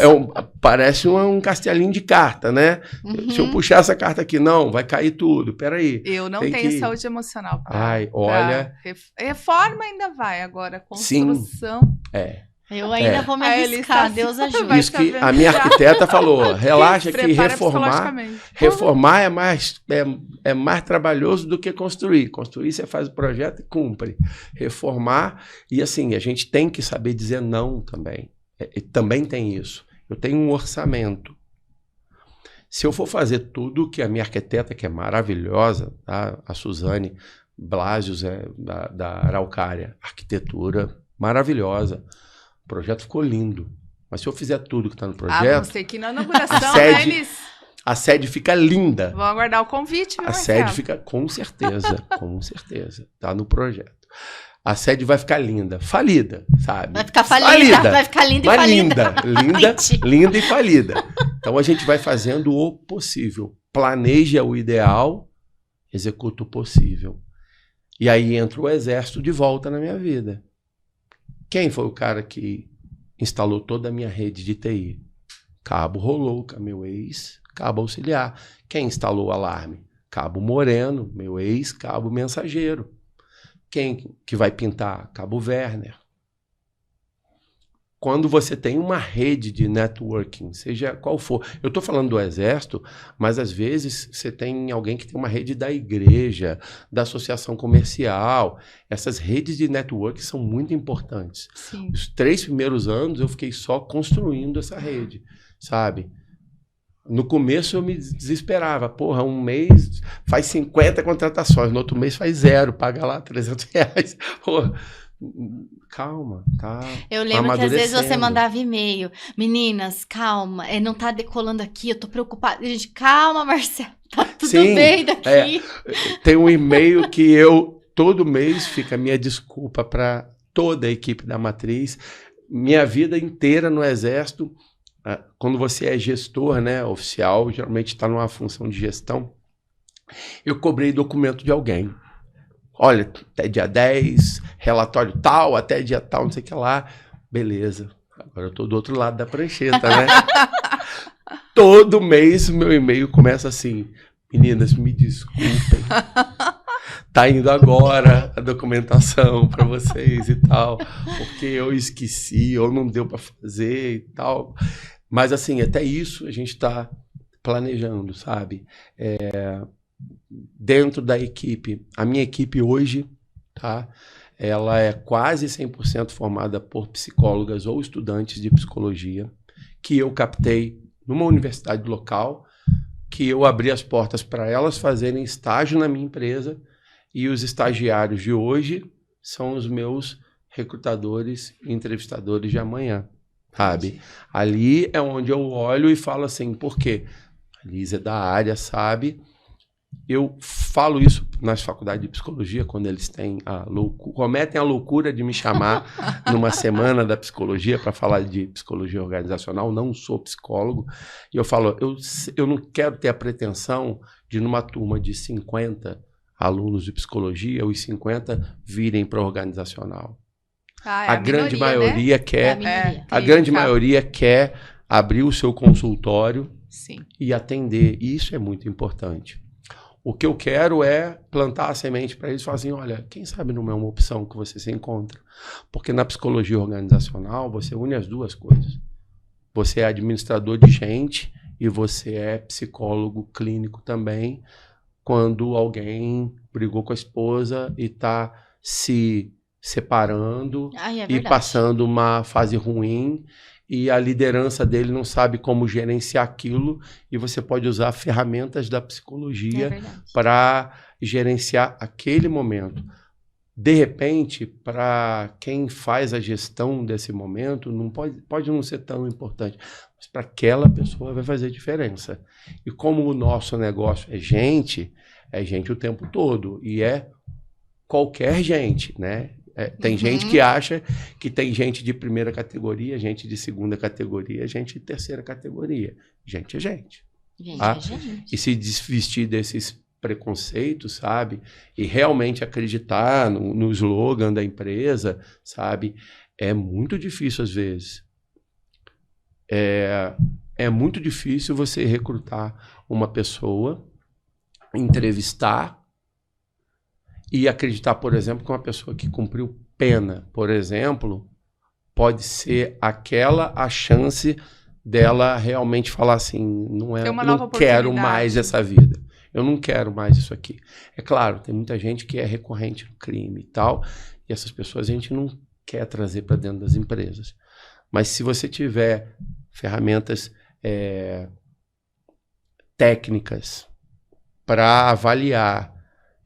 parece um castelinho de carta, né? Uhum. Se eu puxar essa carta aqui, não, vai cair tudo, peraí. Eu não tenho saúde emocional. Olha... Reforma ainda vai, agora construção... Sim, eu ainda vou me arriscar, Deus ajuda. Isso que a minha arquiteta falou, relaxa que reformar é mais trabalhoso do que construir. Construir você faz o projeto e cumpre. Reformar, e assim, a gente tem que saber dizer não também. Também tem isso. Eu tenho um orçamento. Se eu for fazer tudo que a minha arquiteta, que é maravilhosa, tá? A Suzane Blasius, da Araucária, arquitetura maravilhosa. O projeto ficou lindo. Mas se eu fizer tudo que está no projeto... Você que na inauguração, a sede fica linda. Vou aguardar o convite, meu Marcelo. A sede fica, com certeza, está no projeto. A sede vai ficar linda. Falida, sabe? Vai ficar falida. Vai ficar linda e falida. Linda e falida. Então a gente vai fazendo o possível. Planeja o ideal, executa o possível. E aí entra o Exército de volta na minha vida. Quem foi o cara que instalou toda a minha rede de TI? Cabo Rollouca, meu ex-cabo auxiliar. Quem instalou o alarme? Cabo Moreno, meu ex-cabo mensageiro. Quem que vai pintar? Cabo Werner. Quando você tem uma rede de networking, seja qual for... Eu estou falando do Exército, mas às vezes você tem alguém que tem uma rede da igreja, da associação comercial. Essas redes de networking são muito importantes. Sim. Os 3 primeiros anos eu fiquei só construindo essa rede, sabe? No começo eu me desesperava. Porra, um mês faz 50 contratações, no outro mês faz 0, paga lá R$300. Porra... Calma, tá. Eu lembro que às vezes você mandava e-mail. Meninas, calma, não tá decolando aqui, eu tô preocupada. Gente, calma, Marcelo, tá tudo bem daqui. Tem um e-mail que todo mês fica a minha desculpa para toda a equipe da Matriz. Minha vida inteira no Exército, quando você é gestor, né, oficial, geralmente está numa função de gestão, eu cobrei documento de alguém. Olha, até dia 10, relatório tal, até dia tal, não sei o que lá. Beleza. Agora eu tô do outro lado da prancheta, né? Todo mês meu e-mail começa assim: meninas, me desculpem. Tá indo agora a documentação para vocês e tal, porque eu esqueci ou não deu para fazer e tal. Mas assim, até isso a gente está planejando, sabe? Dentro da equipe, a minha equipe hoje, tá? Ela é quase 100% formada por psicólogas ou estudantes de psicologia, que eu captei numa universidade local, que eu abri as portas para elas fazerem estágio na minha empresa, e os estagiários de hoje são os meus recrutadores e entrevistadores de amanhã, sabe? Ali é onde eu olho e falo assim, por quê? A Liz é da área, sabe? Eu falo isso nas faculdades de psicologia, quando eles cometem a loucura de me chamar numa semana da psicologia para falar de psicologia organizacional. Não sou psicólogo. E eu falo, eu não quero ter a pretensão de, numa turma de 50 alunos de psicologia, os 50 virem para organizacional. A grande maioria, né? Quer, a grande maioria quer abrir o seu consultório. Sim. E atender. E isso é muito importante. O que eu quero é plantar a semente para eles e falar assim, olha, quem sabe não é uma opção que você se encontra. Porque na psicologia organizacional você une as duas coisas. Você é administrador de gente e você é psicólogo clínico também, quando alguém brigou com a esposa e está se separando e passando uma fase ruim e a liderança dele não sabe como gerenciar aquilo, e você pode usar ferramentas da psicologia para gerenciar aquele momento. De repente, para quem faz a gestão desse momento, não pode não ser tão importante, mas para aquela pessoa vai fazer diferença. E como o nosso negócio é gente o tempo todo, e é qualquer gente, né? Tem gente que acha que tem gente de primeira categoria, gente de segunda categoria, gente de terceira categoria. Gente é gente. Tá? É gente. E se desvestir desses preconceitos, sabe? E realmente acreditar no slogan da empresa, sabe? É muito difícil às vezes. É muito difícil você recrutar uma pessoa, entrevistar e acreditar, por exemplo, que uma pessoa que cumpriu pena, por exemplo, pode ser aquela a chance dela realmente falar assim, não quero mais essa vida. Eu não quero mais isso aqui. É claro, tem muita gente que é recorrente no crime e tal, e essas pessoas a gente não quer trazer para dentro das empresas. Mas se você tiver ferramentas técnicas para avaliar,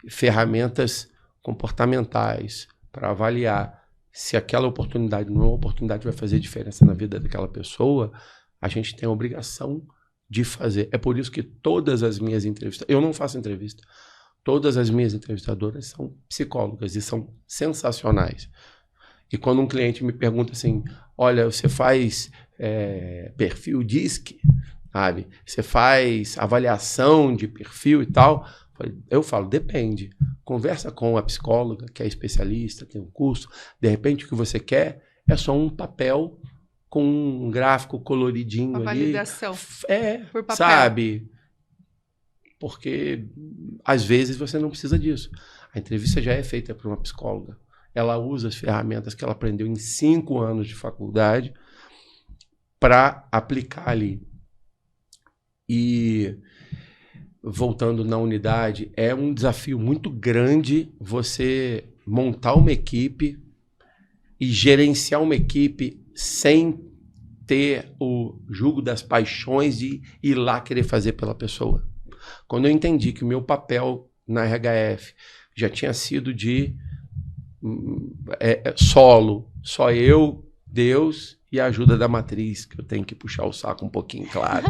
ferramentas comportamentais para avaliar se aquela oportunidade não é uma oportunidade que vai fazer diferença na vida daquela pessoa, a gente tem a obrigação de fazer. É por isso que todas as minhas entrevistas... Eu não faço entrevista. Todas as minhas entrevistadoras são psicólogas e são sensacionais. E quando um cliente me pergunta assim, olha, você faz perfil DISC, sabe? Você faz avaliação de perfil e tal... Eu falo, depende. Conversa com a psicóloga, que é especialista, tem um curso. De repente, o que você quer é só um papel com um gráfico coloridinho uma ali. Validação. Por papel. Sabe? Porque, às vezes, você não precisa disso. A entrevista já é feita por uma psicóloga. Ela usa as ferramentas que ela aprendeu em 5 anos de faculdade para aplicar ali. E... voltando na unidade, é um desafio muito grande você montar uma equipe e gerenciar uma equipe sem ter o jugo das paixões de ir lá querer fazer pela pessoa. Quando eu entendi que o meu papel na RHF já tinha sido de solo, só eu, Deus e a ajuda da matriz, que eu tenho que puxar o saco um pouquinho, claro.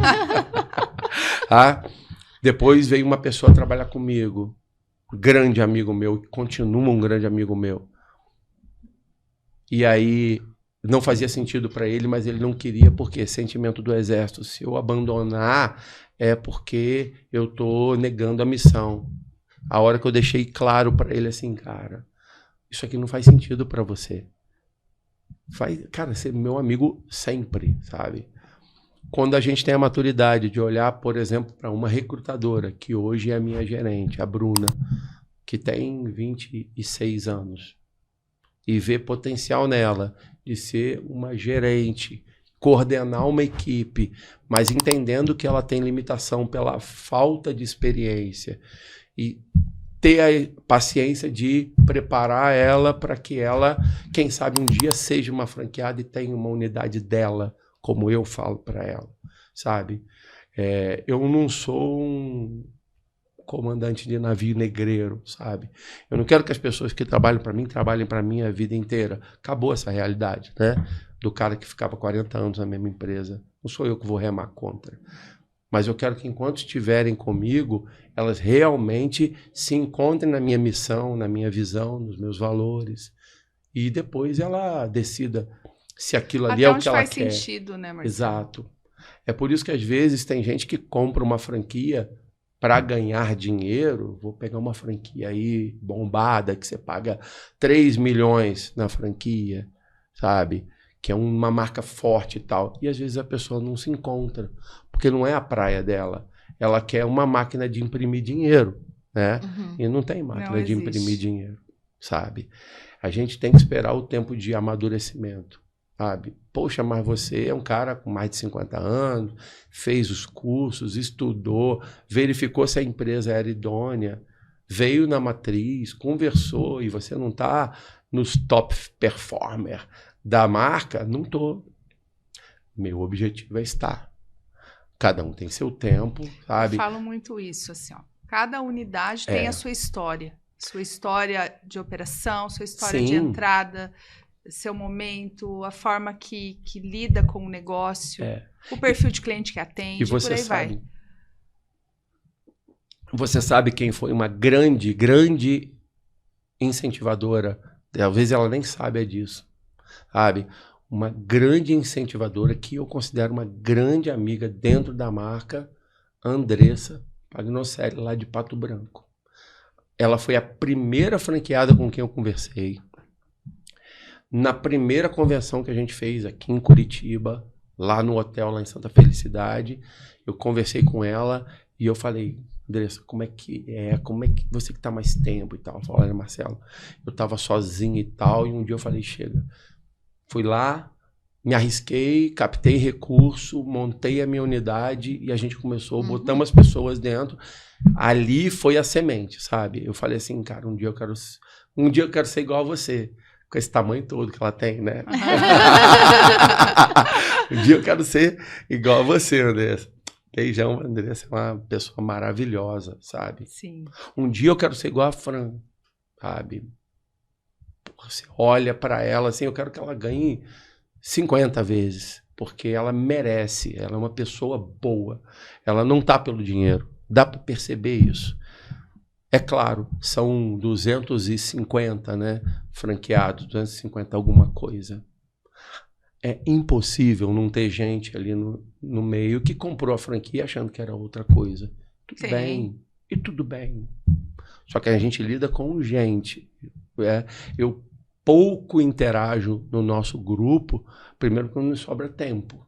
Depois veio uma pessoa trabalhar comigo, um grande amigo meu, que continua um grande amigo meu. E aí não fazia sentido para ele, mas ele não queria, porque sentimento do exército. Se eu abandonar, é porque eu estou negando a missão. A hora que eu deixei claro para ele assim, cara, isso aqui não faz sentido para você. vai, cara, ser meu amigo sempre, sabe? Quando a gente tem a maturidade de olhar, por exemplo, para uma recrutadora, que hoje é a minha gerente, a Bruna, que tem 26 anos, e ver potencial nela de ser uma gerente, coordenar uma equipe, mas entendendo que ela tem limitação pela falta de experiência e ter a paciência de preparar ela para que ela, quem sabe, um dia seja uma franqueada e tenha uma unidade dela, como eu falo para ela, sabe? Eu não sou um comandante de navio negreiro, sabe? Eu não quero que as pessoas que trabalham para mim a vida inteira. Acabou essa realidade, né? Do cara que ficava 40 anos na mesma empresa. Não sou eu que vou remar contra. Mas eu quero que enquanto estiverem comigo, elas realmente se encontrem na minha missão, na minha visão, nos meus valores. E depois ela decida se aquilo ali é o que ela quer. Até onde faz sentido, né, Marcelo? Exato. É por isso que às vezes tem gente que compra uma franquia para ganhar dinheiro. Vou pegar uma franquia aí bombada, que você paga 3 milhões na franquia, sabe? Que é uma marca forte e tal. E às vezes a pessoa não se encontra, porque não é a praia dela. Ela quer uma máquina de imprimir dinheiro, né? Uhum. E não tem máquina Não de existe. imprimir dinheiro, sabe? A gente tem que esperar o tempo de amadurecimento, sabe? Poxa, mas você é um cara com mais de 50 anos, fez os cursos, estudou, verificou se a empresa era idônea, veio na matriz, conversou, e você não está nos top performer da marca? Não estou. Meu objetivo é estar. Cada um tem seu tempo, sabe? Eu falo muito isso, assim, ó. Cada unidade tem a sua história. Sua história de operação, sua história de entrada, seu momento, a forma que lida com o negócio, o perfil de cliente que atende, e você por aí sabe, vai. Você sabe quem foi uma grande incentivadora? Talvez ela nem saiba disso, sabe? Uma grande incentivadora que eu considero uma grande amiga dentro da marca, Andressa Pagnocelli, lá de Pato Branco. Ela foi a primeira franqueada com quem eu conversei. Na primeira convenção que a gente fez aqui em Curitiba, lá no hotel, lá em Santa Felicidade, eu conversei com ela e eu falei: Andressa, como é que você que tá mais tempo e tal? Ela falou: olha, Marcelo, eu tava sozinho e tal, e um dia eu falei: chega. Fui lá, me arrisquei, captei recurso, montei a minha unidade e a gente começou, botamos as pessoas dentro. Ali foi a semente, sabe? Eu falei assim: cara, um dia eu quero ser igual a você, com esse tamanho todo que ela tem, né? Um dia eu quero ser igual a você, Andressa. Beijão, Andressa é uma pessoa maravilhosa, sabe? Sim. Um dia eu quero ser igual a Fran, sabe? Você olha para ela assim, eu quero que ela ganhe 50 vezes, porque ela merece, ela é uma pessoa boa, ela não tá pelo dinheiro, dá para perceber isso. É claro, são 250, né, franqueados, 250 alguma coisa. É impossível não ter gente ali no meio que comprou a franquia achando que era outra coisa. Tudo bem, e tudo bem. Só que a gente lida com gente. Eu pouco interajo no nosso grupo, primeiro porque não me sobra tempo.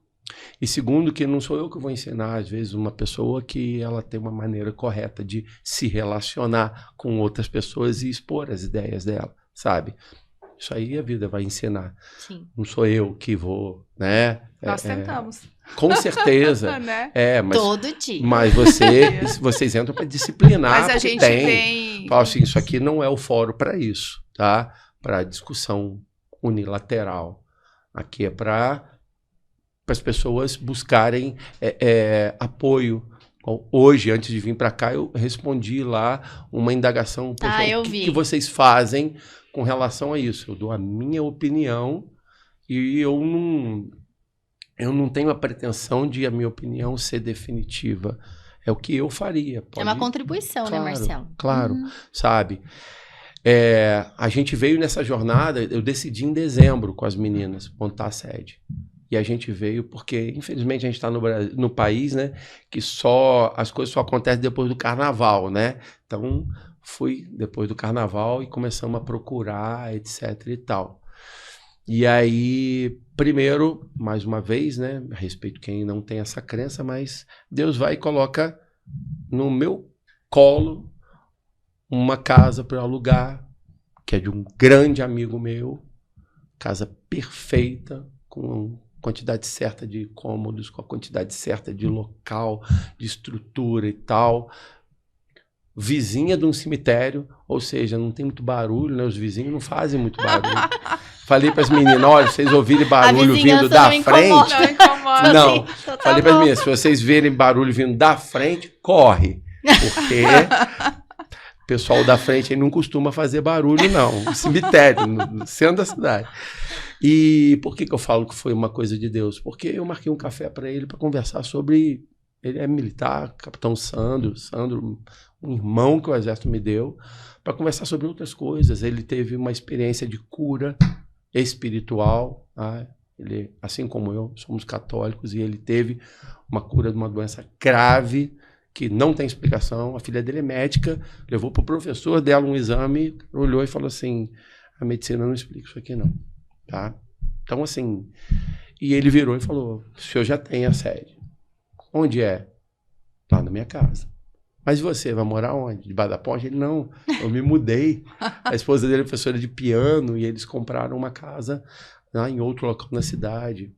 E segundo, que não sou eu que vou ensinar, às vezes, uma pessoa que ela tem uma maneira correta de se relacionar com outras pessoas e expor as ideias dela, sabe? Isso aí a vida vai ensinar. Sim. Não sou eu que vou, né? Nós tentamos. Com certeza. Né? Mas, todo dia. Mas vocês entram para disciplinar. Mas a gente vem... Fala assim, isso aqui não é o fórum para isso, tá? Para discussão unilateral. Aqui é para as pessoas buscarem apoio. Hoje, antes de vir para cá, eu respondi lá uma indagação. Eu o vi. que vocês fazem com relação a isso? Eu dou a minha opinião e eu não tenho a pretensão de a minha opinião ser definitiva. É o que eu faria. É uma contribuição, claro, né, Marcelo? Claro, sabe? A gente veio nessa jornada, eu decidi em dezembro com as meninas montar a sede. E a gente veio porque, infelizmente, a gente está no país, né, que as coisas só acontecem depois do carnaval, né? Então, fui depois do carnaval e começamos a procurar, etc e tal. E aí, primeiro, mais uma vez, né? A respeito de quem não tem essa crença, mas Deus vai e coloca no meu colo uma casa para alugar, que é de um grande amigo meu, casa perfeita, com a quantidade certa de cômodos, com a quantidade certa de local, de estrutura e tal. Vizinha de um cemitério, ou seja, não tem muito barulho, né? Os vizinhos não fazem muito barulho. Falei para as meninas, olha, vocês ouvirem barulho vindo da frente... Não incomoda. Não, Então tá falei para as bom. meninas, se vocês verem barulho vindo da frente, corre. Porque o pessoal da frente aí não costuma fazer barulho, não. No cemitério, no centro da cidade. E por que eu falo que foi uma coisa de Deus? Porque eu marquei um café para ele para conversar sobre... Ele é militar, capitão Sandro, um irmão que o exército me deu, para conversar sobre outras coisas. Ele teve uma experiência de cura espiritual, tá? Ele, assim como eu, somos católicos, e ele teve uma cura de uma doença grave, que não tem explicação. A filha dele é médica, levou para o professor dela um exame, olhou e falou assim, a medicina não explica isso aqui não, tá? Então, assim, e ele virou e falou, o senhor já tem a sede. Onde é? Lá na minha casa. Mas você vai morar onde? Debaixo da ponte? Ele, não, eu me mudei. A esposa dele é professora de piano e eles compraram uma casa lá em outro local na cidade.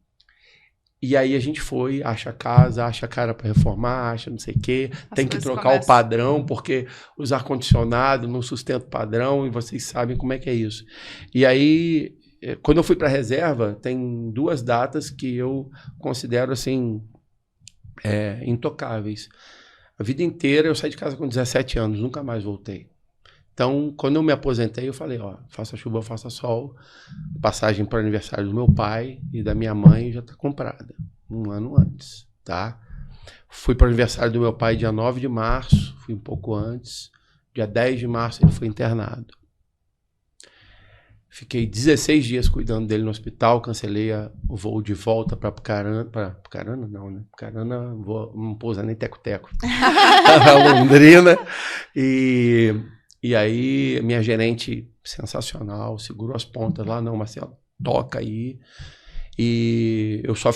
E aí a gente foi, acha casa, acha cara para reformar, acha não sei o quê. Tem que trocar o padrão, porque os ar-condicionados não sustentam o padrão e vocês sabem como é que é isso. E aí, quando eu fui para a reserva, tem 2 datas que eu considero assim... intocáveis. A vida inteira eu saí de casa com 17 anos, nunca mais voltei. Então, quando eu me aposentei, eu falei, ó, faça chuva, faça sol, passagem para o aniversário do meu pai e da minha mãe já está comprada, 1 ano antes, tá? Fui para o aniversário do meu pai dia 9 de março, fui um pouco antes, dia 10 de março ele foi internado. Fiquei 16 dias cuidando dele no hospital, cancelei o voo de volta para Apucarana, não, né? Apucarana, não pousa nem teco-teco. Londrina. E aí, minha gerente, sensacional, segurou as pontas lá, não, Marcelo, toca aí. E eu só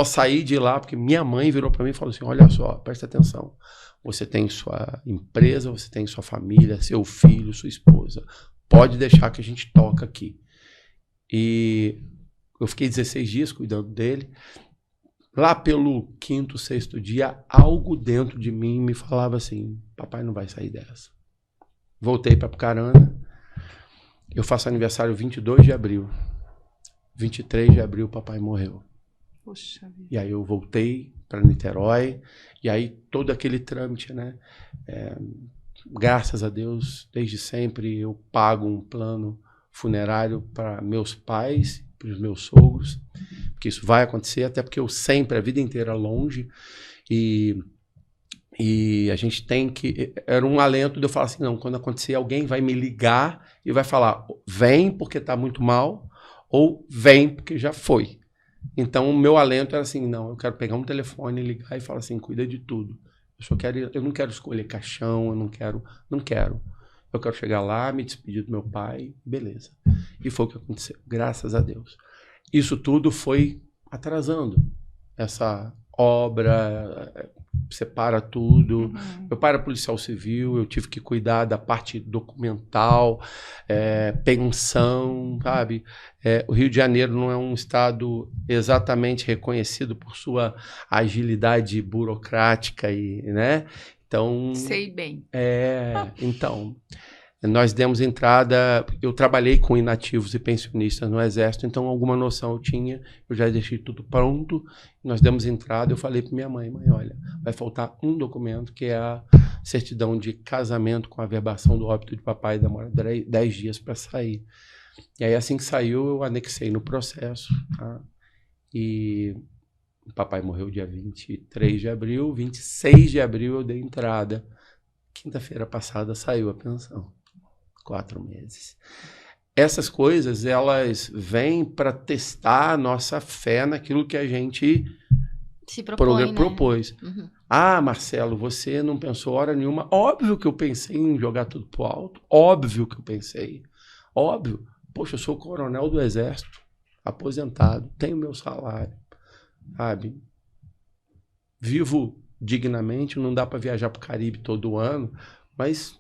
saí de lá, porque minha mãe virou para mim e falou assim, olha só, presta atenção, você tem sua empresa, você tem sua família, seu filho, sua esposa. Pode deixar que a gente toca aqui. E eu fiquei 16 dias cuidando dele. Lá pelo 5º, 6º dia, algo dentro de mim me falava assim, papai não vai sair dessa. Voltei para Apucarana. Eu faço aniversário 22 de abril. 23 de abril, papai morreu. Poxa vida. E aí eu voltei para Niterói. E aí todo aquele trâmite, né? Graças a Deus, desde sempre eu pago um plano funerário para meus pais, para os meus sogros, porque isso vai acontecer, até porque eu sempre, a vida inteira longe, e a gente tem que... Era um alento de eu falar assim, não, quando acontecer alguém vai me ligar e vai falar, vem porque está muito mal, ou vem porque já foi. Então o meu alento era assim, não, eu quero pegar um telefone, ligar e falar assim, cuida de tudo. Eu não quero escolher caixão, eu não quero. Eu quero chegar lá, me despedir do meu pai, beleza. E foi o que aconteceu, graças a Deus. Isso tudo foi atrasando essa obra, separa tudo. Uhum. Meu pai era policial civil, eu tive que cuidar da parte documental, pensão, sabe? O Rio de Janeiro não é um estado exatamente reconhecido por sua agilidade burocrática, né? Então, Sei bem. Então, nós demos entrada, eu trabalhei com inativos e pensionistas no Exército, então alguma noção eu tinha, eu já deixei tudo pronto, nós demos entrada, eu falei para minha mãe, olha, vai faltar um documento, que é a certidão de casamento com a averbação do óbito de papai, demora 10 dias para sair. E aí assim que saiu, eu anexei no processo, tá? E o papai morreu dia 23 de abril, 26 de abril eu dei entrada. Quinta-feira passada saiu a pensão. 4 meses. Essas coisas, elas vêm para testar a nossa fé naquilo que a gente se propôs. Uhum. Ah, Marcelo, você não pensou hora nenhuma. Óbvio que eu pensei em jogar tudo pro alto. Óbvio que eu pensei. Óbvio. Poxa, eu sou coronel do Exército, aposentado, tenho meu salário, sabe? Vivo dignamente, não dá para viajar para o Caribe todo ano, mas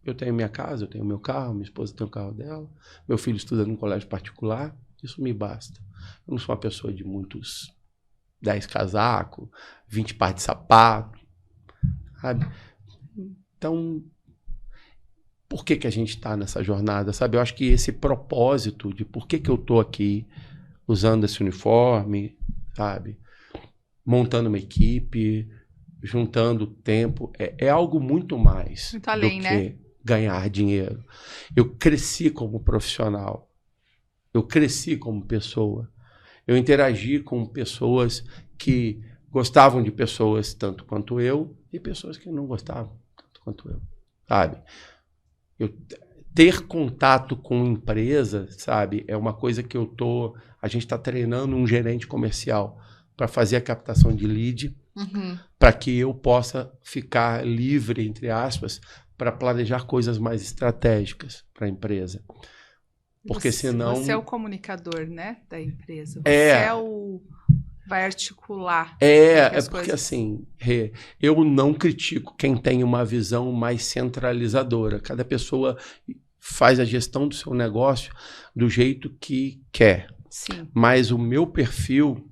eu tenho minha casa, eu tenho meu carro, minha esposa tem o carro dela, meu filho estuda num colégio particular, isso me basta. Eu não sou uma pessoa de muitos 10 casacos, 20 pares de sapato, sabe? Então, por que a gente está nessa jornada, sabe? Eu acho que esse propósito de por que eu estou aqui usando esse uniforme, sabe? Montando uma equipe, juntando tempo, é algo muito mais muito além, do que ganhar dinheiro. Eu cresci como profissional, eu cresci como pessoa, eu interagi com pessoas que gostavam de pessoas tanto quanto eu e pessoas que não gostavam tanto quanto eu, sabe? Ter contato com empresa, sabe, é uma coisa que a gente está treinando um gerente comercial para fazer a captação de lead, para que eu possa ficar livre, entre aspas, para planejar coisas mais estratégicas para a empresa. Porque senão... Você é o comunicador, né, da empresa. Você vai articular. Porque assim, eu não critico quem tem uma visão mais centralizadora. Cada pessoa faz a gestão do seu negócio do jeito que quer. Sim. Mas o meu perfil,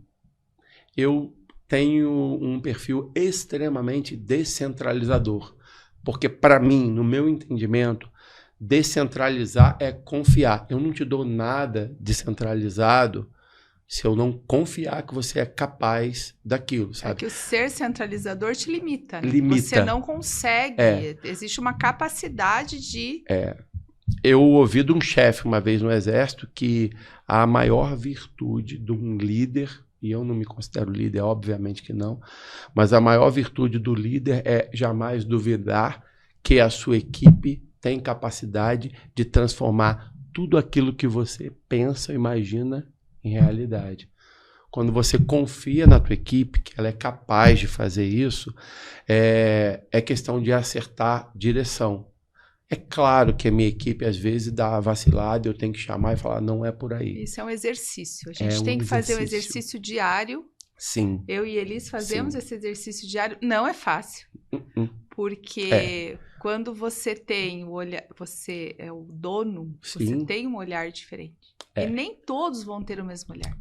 eu tenho um perfil extremamente descentralizador. Porque para mim, no meu entendimento, descentralizar é confiar. Eu não te dou nada descentralizado se eu não confiar que você é capaz daquilo, sabe? É que o ser centralizador te limita, né? Limita. Você não consegue. Existe uma capacidade de... Eu ouvi de um chefe uma vez no Exército que a maior virtude de um líder, e eu não me considero líder, obviamente que não, mas a maior virtude do líder é jamais duvidar que a sua equipe tem capacidade de transformar tudo aquilo que você pensa, imagina em realidade. Quando você confia na tua equipe, que ela é capaz de fazer isso, é questão de acertar direção. É claro que a minha equipe às vezes dá vacilada, eu tenho que chamar e falar, não é por aí. Isso é um exercício. A gente tem que fazer um exercício diário. Sim. Eu e Elis fazemos esse exercício diário. Não é fácil. Porque quando você tem o olhar, você é o dono, você tem um olhar diferente. E nem todos vão ter o mesmo olhar.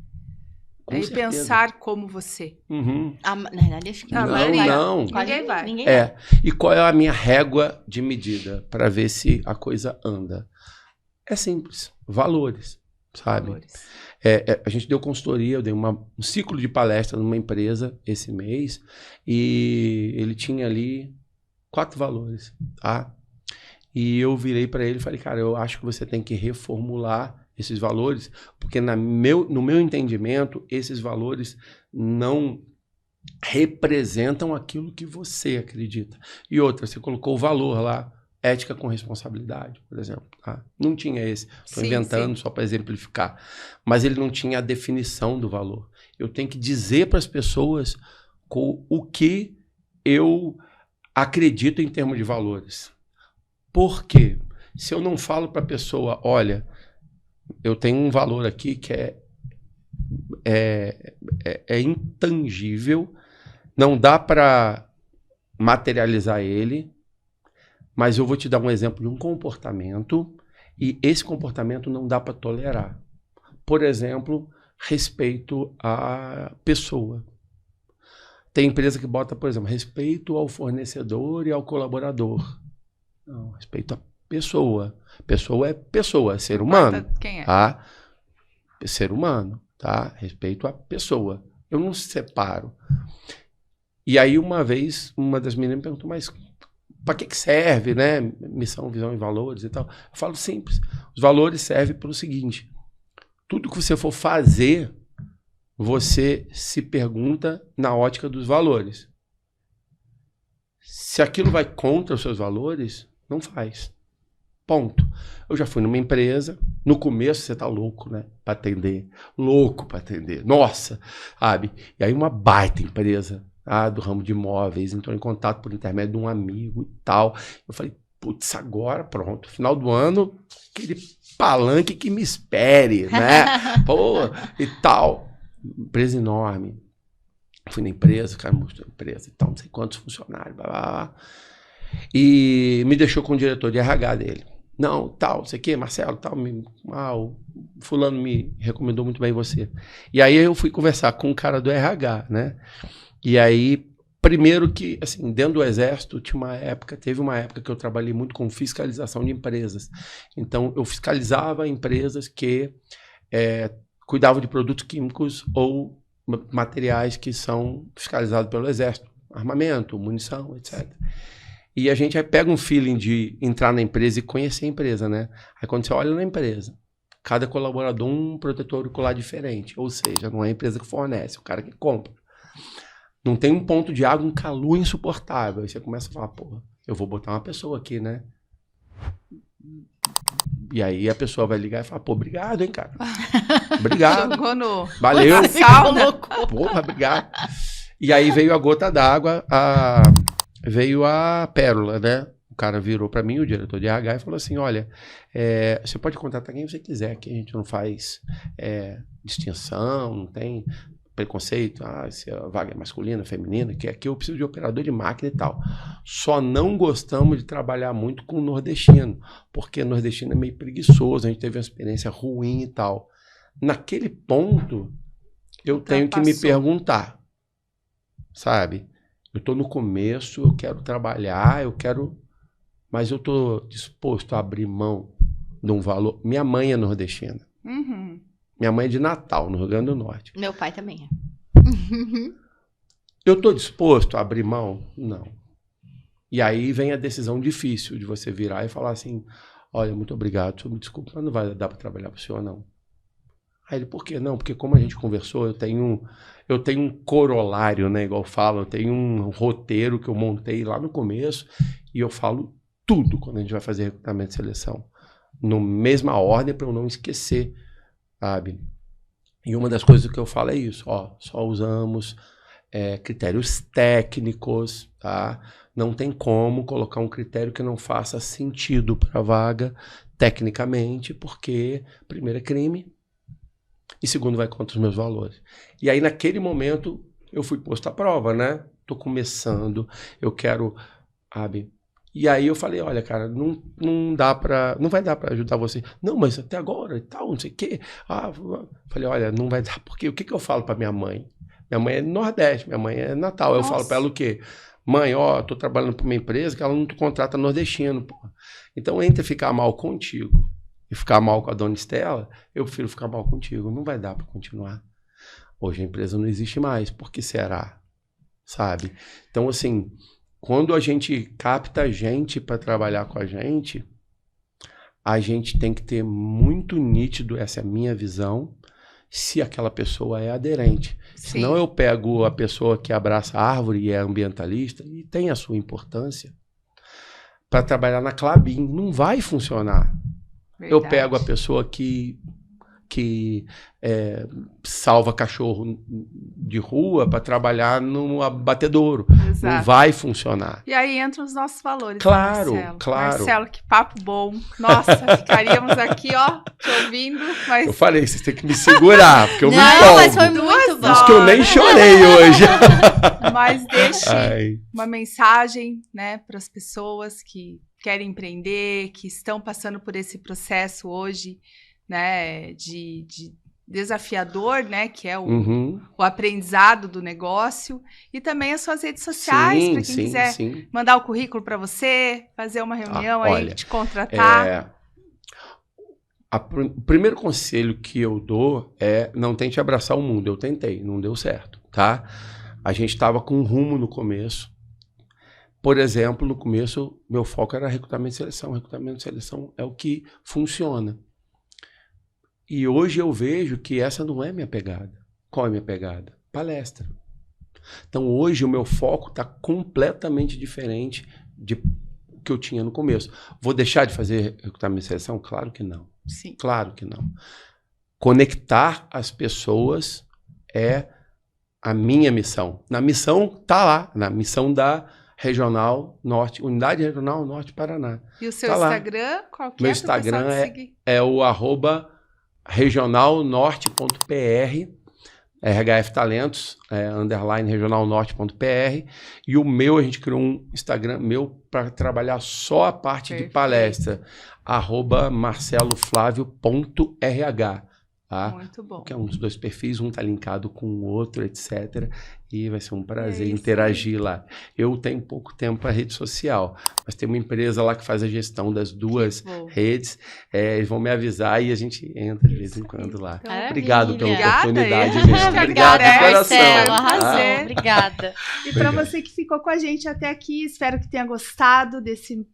E pensar como você. Na verdade, acho que não. Ninguém vai. E qual é a minha régua de medida para ver se a coisa anda? É simples. Valores, sabe? Valores. A gente deu consultoria, eu dei um ciclo de palestra numa empresa esse mês e ele tinha ali 4 valores, tá? E eu virei para ele e falei, cara, eu acho que você tem que reformular esses valores, porque no meu entendimento, esses valores não representam aquilo que você acredita. E outra, você colocou o valor lá, ética com responsabilidade, por exemplo. Tá? Não tinha esse. Estou inventando só para exemplificar. Mas ele não tinha a definição do valor. Eu tenho que dizer para as pessoas o que eu acredito em termos de valores. Por quê? Se eu não falo para a pessoa, olha, eu tenho um valor aqui que é intangível, não dá para materializar ele, mas eu vou te dar um exemplo de um comportamento e esse comportamento não dá para tolerar. Por exemplo, respeito à pessoa. Tem empresa que bota, por exemplo, respeito ao fornecedor e ao colaborador. Não, respeito à pessoa. Pessoa é pessoa, é ser humano. Quem é? Tá? É ser humano, tá? Respeito à pessoa. Eu não separo. E aí, uma vez, uma das meninas me perguntou, mas para que serve, né? Missão, visão e valores e tal. Eu falo simples. Os valores servem para o seguinte. Tudo que você for fazer, você se pergunta na ótica dos valores. Se aquilo vai contra os seus valores, não faz. Ponto. Eu já fui numa empresa, no começo você tá louco, né? Para atender. Louco para atender. Nossa, sabe? E aí uma baita empresa do ramo de imóveis entrou em contato por intermédio de um amigo e tal. Eu falei, putz, agora pronto, final do ano, aquele palanque que me espere, né? Pô, e tal. Empresa enorme. Fui na empresa, o cara mostrou a empresa e tal, não sei quantos funcionários, blá, blá, blá. E me deixou com o diretor de RH dele. Não, tal, não sei o quê, Marcelo, tal, o fulano me recomendou muito bem você. E aí eu fui conversar com o cara do RH, né? E aí, primeiro que, assim, dentro do Exército, teve uma época que eu trabalhei muito com fiscalização de empresas. Então, eu fiscalizava empresas que cuidavam de produtos químicos ou materiais que são fiscalizados pelo Exército. Armamento, munição, etc. E a gente aí pega um feeling de entrar na empresa e conhecer a empresa, né? Aí quando você olha na empresa, cada colaborador um protetor ocular diferente. Ou seja, não é a empresa que fornece, é o cara que compra. Não tem um ponto de água, um calor insuportável. Aí você começa a falar, pô, eu vou botar uma pessoa aqui, né? E aí a pessoa vai ligar e falar, pô, obrigado, hein, cara. Obrigado. Jogou no... Valeu. Sauna. Porra, obrigado. E aí veio a gota d'água, veio a pérola, né? O cara virou para mim, o diretor de RH, e falou assim, olha, você pode contratar quem você quiser, aqui a gente não faz distinção, não tem preconceito, se a vaga é masculina, feminina, que aqui eu preciso de operador de máquina e tal. Só não gostamos de trabalhar muito com o nordestino, porque o nordestino é meio preguiçoso, a gente teve uma experiência ruim e tal. Naquele ponto, eu tenho que me perguntar, sabe? Eu estou no começo, eu quero trabalhar, mas eu estou disposto a abrir mão de um valor. Minha mãe é nordestina. Uhum. Minha mãe é de Natal, no Rio Grande do Norte. Meu pai também é. Eu estou disposto a abrir mão? Não. E aí vem a decisão difícil de você virar e falar assim, olha, muito obrigado, me desculpa, mas não vai dar para trabalhar para o senhor, não. Aí ele, por quê? Não, porque como a gente conversou, eu tenho um corolário, né, igual eu falo, eu tenho um roteiro que eu montei lá no começo e eu falo tudo quando a gente vai fazer recrutamento e seleção. Na mesma ordem para eu não esquecer, sabe? E uma das coisas que eu falo é isso, só usamos critérios técnicos, tá? Não tem como colocar um critério que não faça sentido para a vaga tecnicamente, porque primeiro é crime e segundo vai contra os meus valores. E aí naquele momento eu fui posto à prova, né? Tô começando, eu quero, sabe? E aí eu falei, olha, cara, não vai dar para ajudar você. Não, mas até agora e tal, não sei o quê. Falei, olha, não vai dar, porque o que eu falo para minha mãe? Minha mãe é do Nordeste, minha mãe é Natal. Eu falo para ela o quê? Mãe, tô trabalhando para uma empresa que ela não contrata nordestino, pô. Então, entre ficar mal contigo e ficar mal com a dona Estela, eu prefiro ficar mal contigo. Não vai dar para continuar. Hoje a empresa não existe mais. Por que será? Sabe? Então, assim, quando a gente capta gente para trabalhar com a gente tem que ter muito nítido, essa é a minha visão, se aquela pessoa é aderente. Sim. Senão eu pego a pessoa que abraça a árvore e é ambientalista e tem a sua importância para trabalhar na Klabin. Não vai funcionar. Verdade. Eu pego a pessoa que salva cachorro de rua para trabalhar no abatedouro. Exato. Não vai funcionar. E aí entram os nossos valores. Claro, Marcelo. Claro. Marcelo, que papo bom. Nossa, ficaríamos aqui, te ouvindo. Mas... Eu falei, vocês têm que me segurar, porque eu me empolgo. Não, mas foi muito bom. Acho que eu nem chorei hoje. Mas deixe uma mensagem, né, para as pessoas que querem empreender, que estão passando por esse processo hoje, né, de desafiador, né, que é o aprendizado do negócio, e também as suas redes sociais, para quem quiser mandar o currículo para você, fazer uma reunião aí, te contratar. O primeiro conselho que eu dou é não tente abraçar o mundo. Eu tentei, não deu certo, tá? A gente estava com um rumo no começo. Por exemplo, no começo, meu foco era recrutamento e seleção. Recrutamento e seleção é o que funciona. E hoje eu vejo que essa não é minha pegada. Qual é a minha pegada? Palestra. Então hoje o meu foco está completamente diferente do que eu tinha no começo. Vou deixar de fazer recrutamento e seleção? Claro que não. Sim. Claro que não. Conectar as pessoas é a minha missão. Na missão tá lá, na missão da Regional Norte, Unidade Regional Norte Paraná. E o seu Tá lá. Instagram? Qual que Meu é pro Instagram pessoal te seguir? é o @regionalnorte.pr, RHF Talentos, _ regionalnorte.pr, e o meu, a gente criou um Instagram meu para trabalhar só a parte de Perfeito. palestra, @marceloflavio.rh, tá? Muito bom. Que é um dos 2 perfis, um tá linkado com o outro, etc. E vai ser um prazer isso interagir lá. Eu tenho pouco tempo para rede social, mas tem uma empresa lá que faz a gestão das 2 Bom. redes. Eles vão me avisar e a gente entra de vez em quando lá. Então, Maravilha. Obrigado pela Obrigada, oportunidade eu. mesmo. Obrigado de Agradece, coração. Marcelo, tá? arrasou. Obrigada. E para Obrigado. você que ficou com a gente até aqui, espero que tenha gostado desse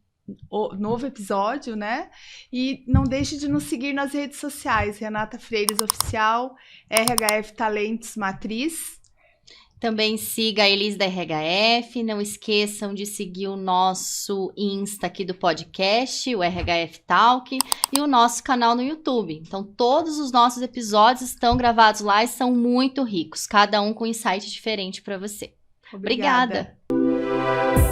novo episódio, né? E não deixe de nos seguir nas redes sociais, Renata Freires Oficial, RHF Talentos Matriz. Também siga a Elis da RHF. Não esqueçam de seguir o nosso Insta aqui do podcast, o RHF Talk, e o nosso canal no YouTube. Então, todos os nossos episódios estão gravados lá e são muito ricos, cada um com insight diferente para você. Obrigada. Obrigada.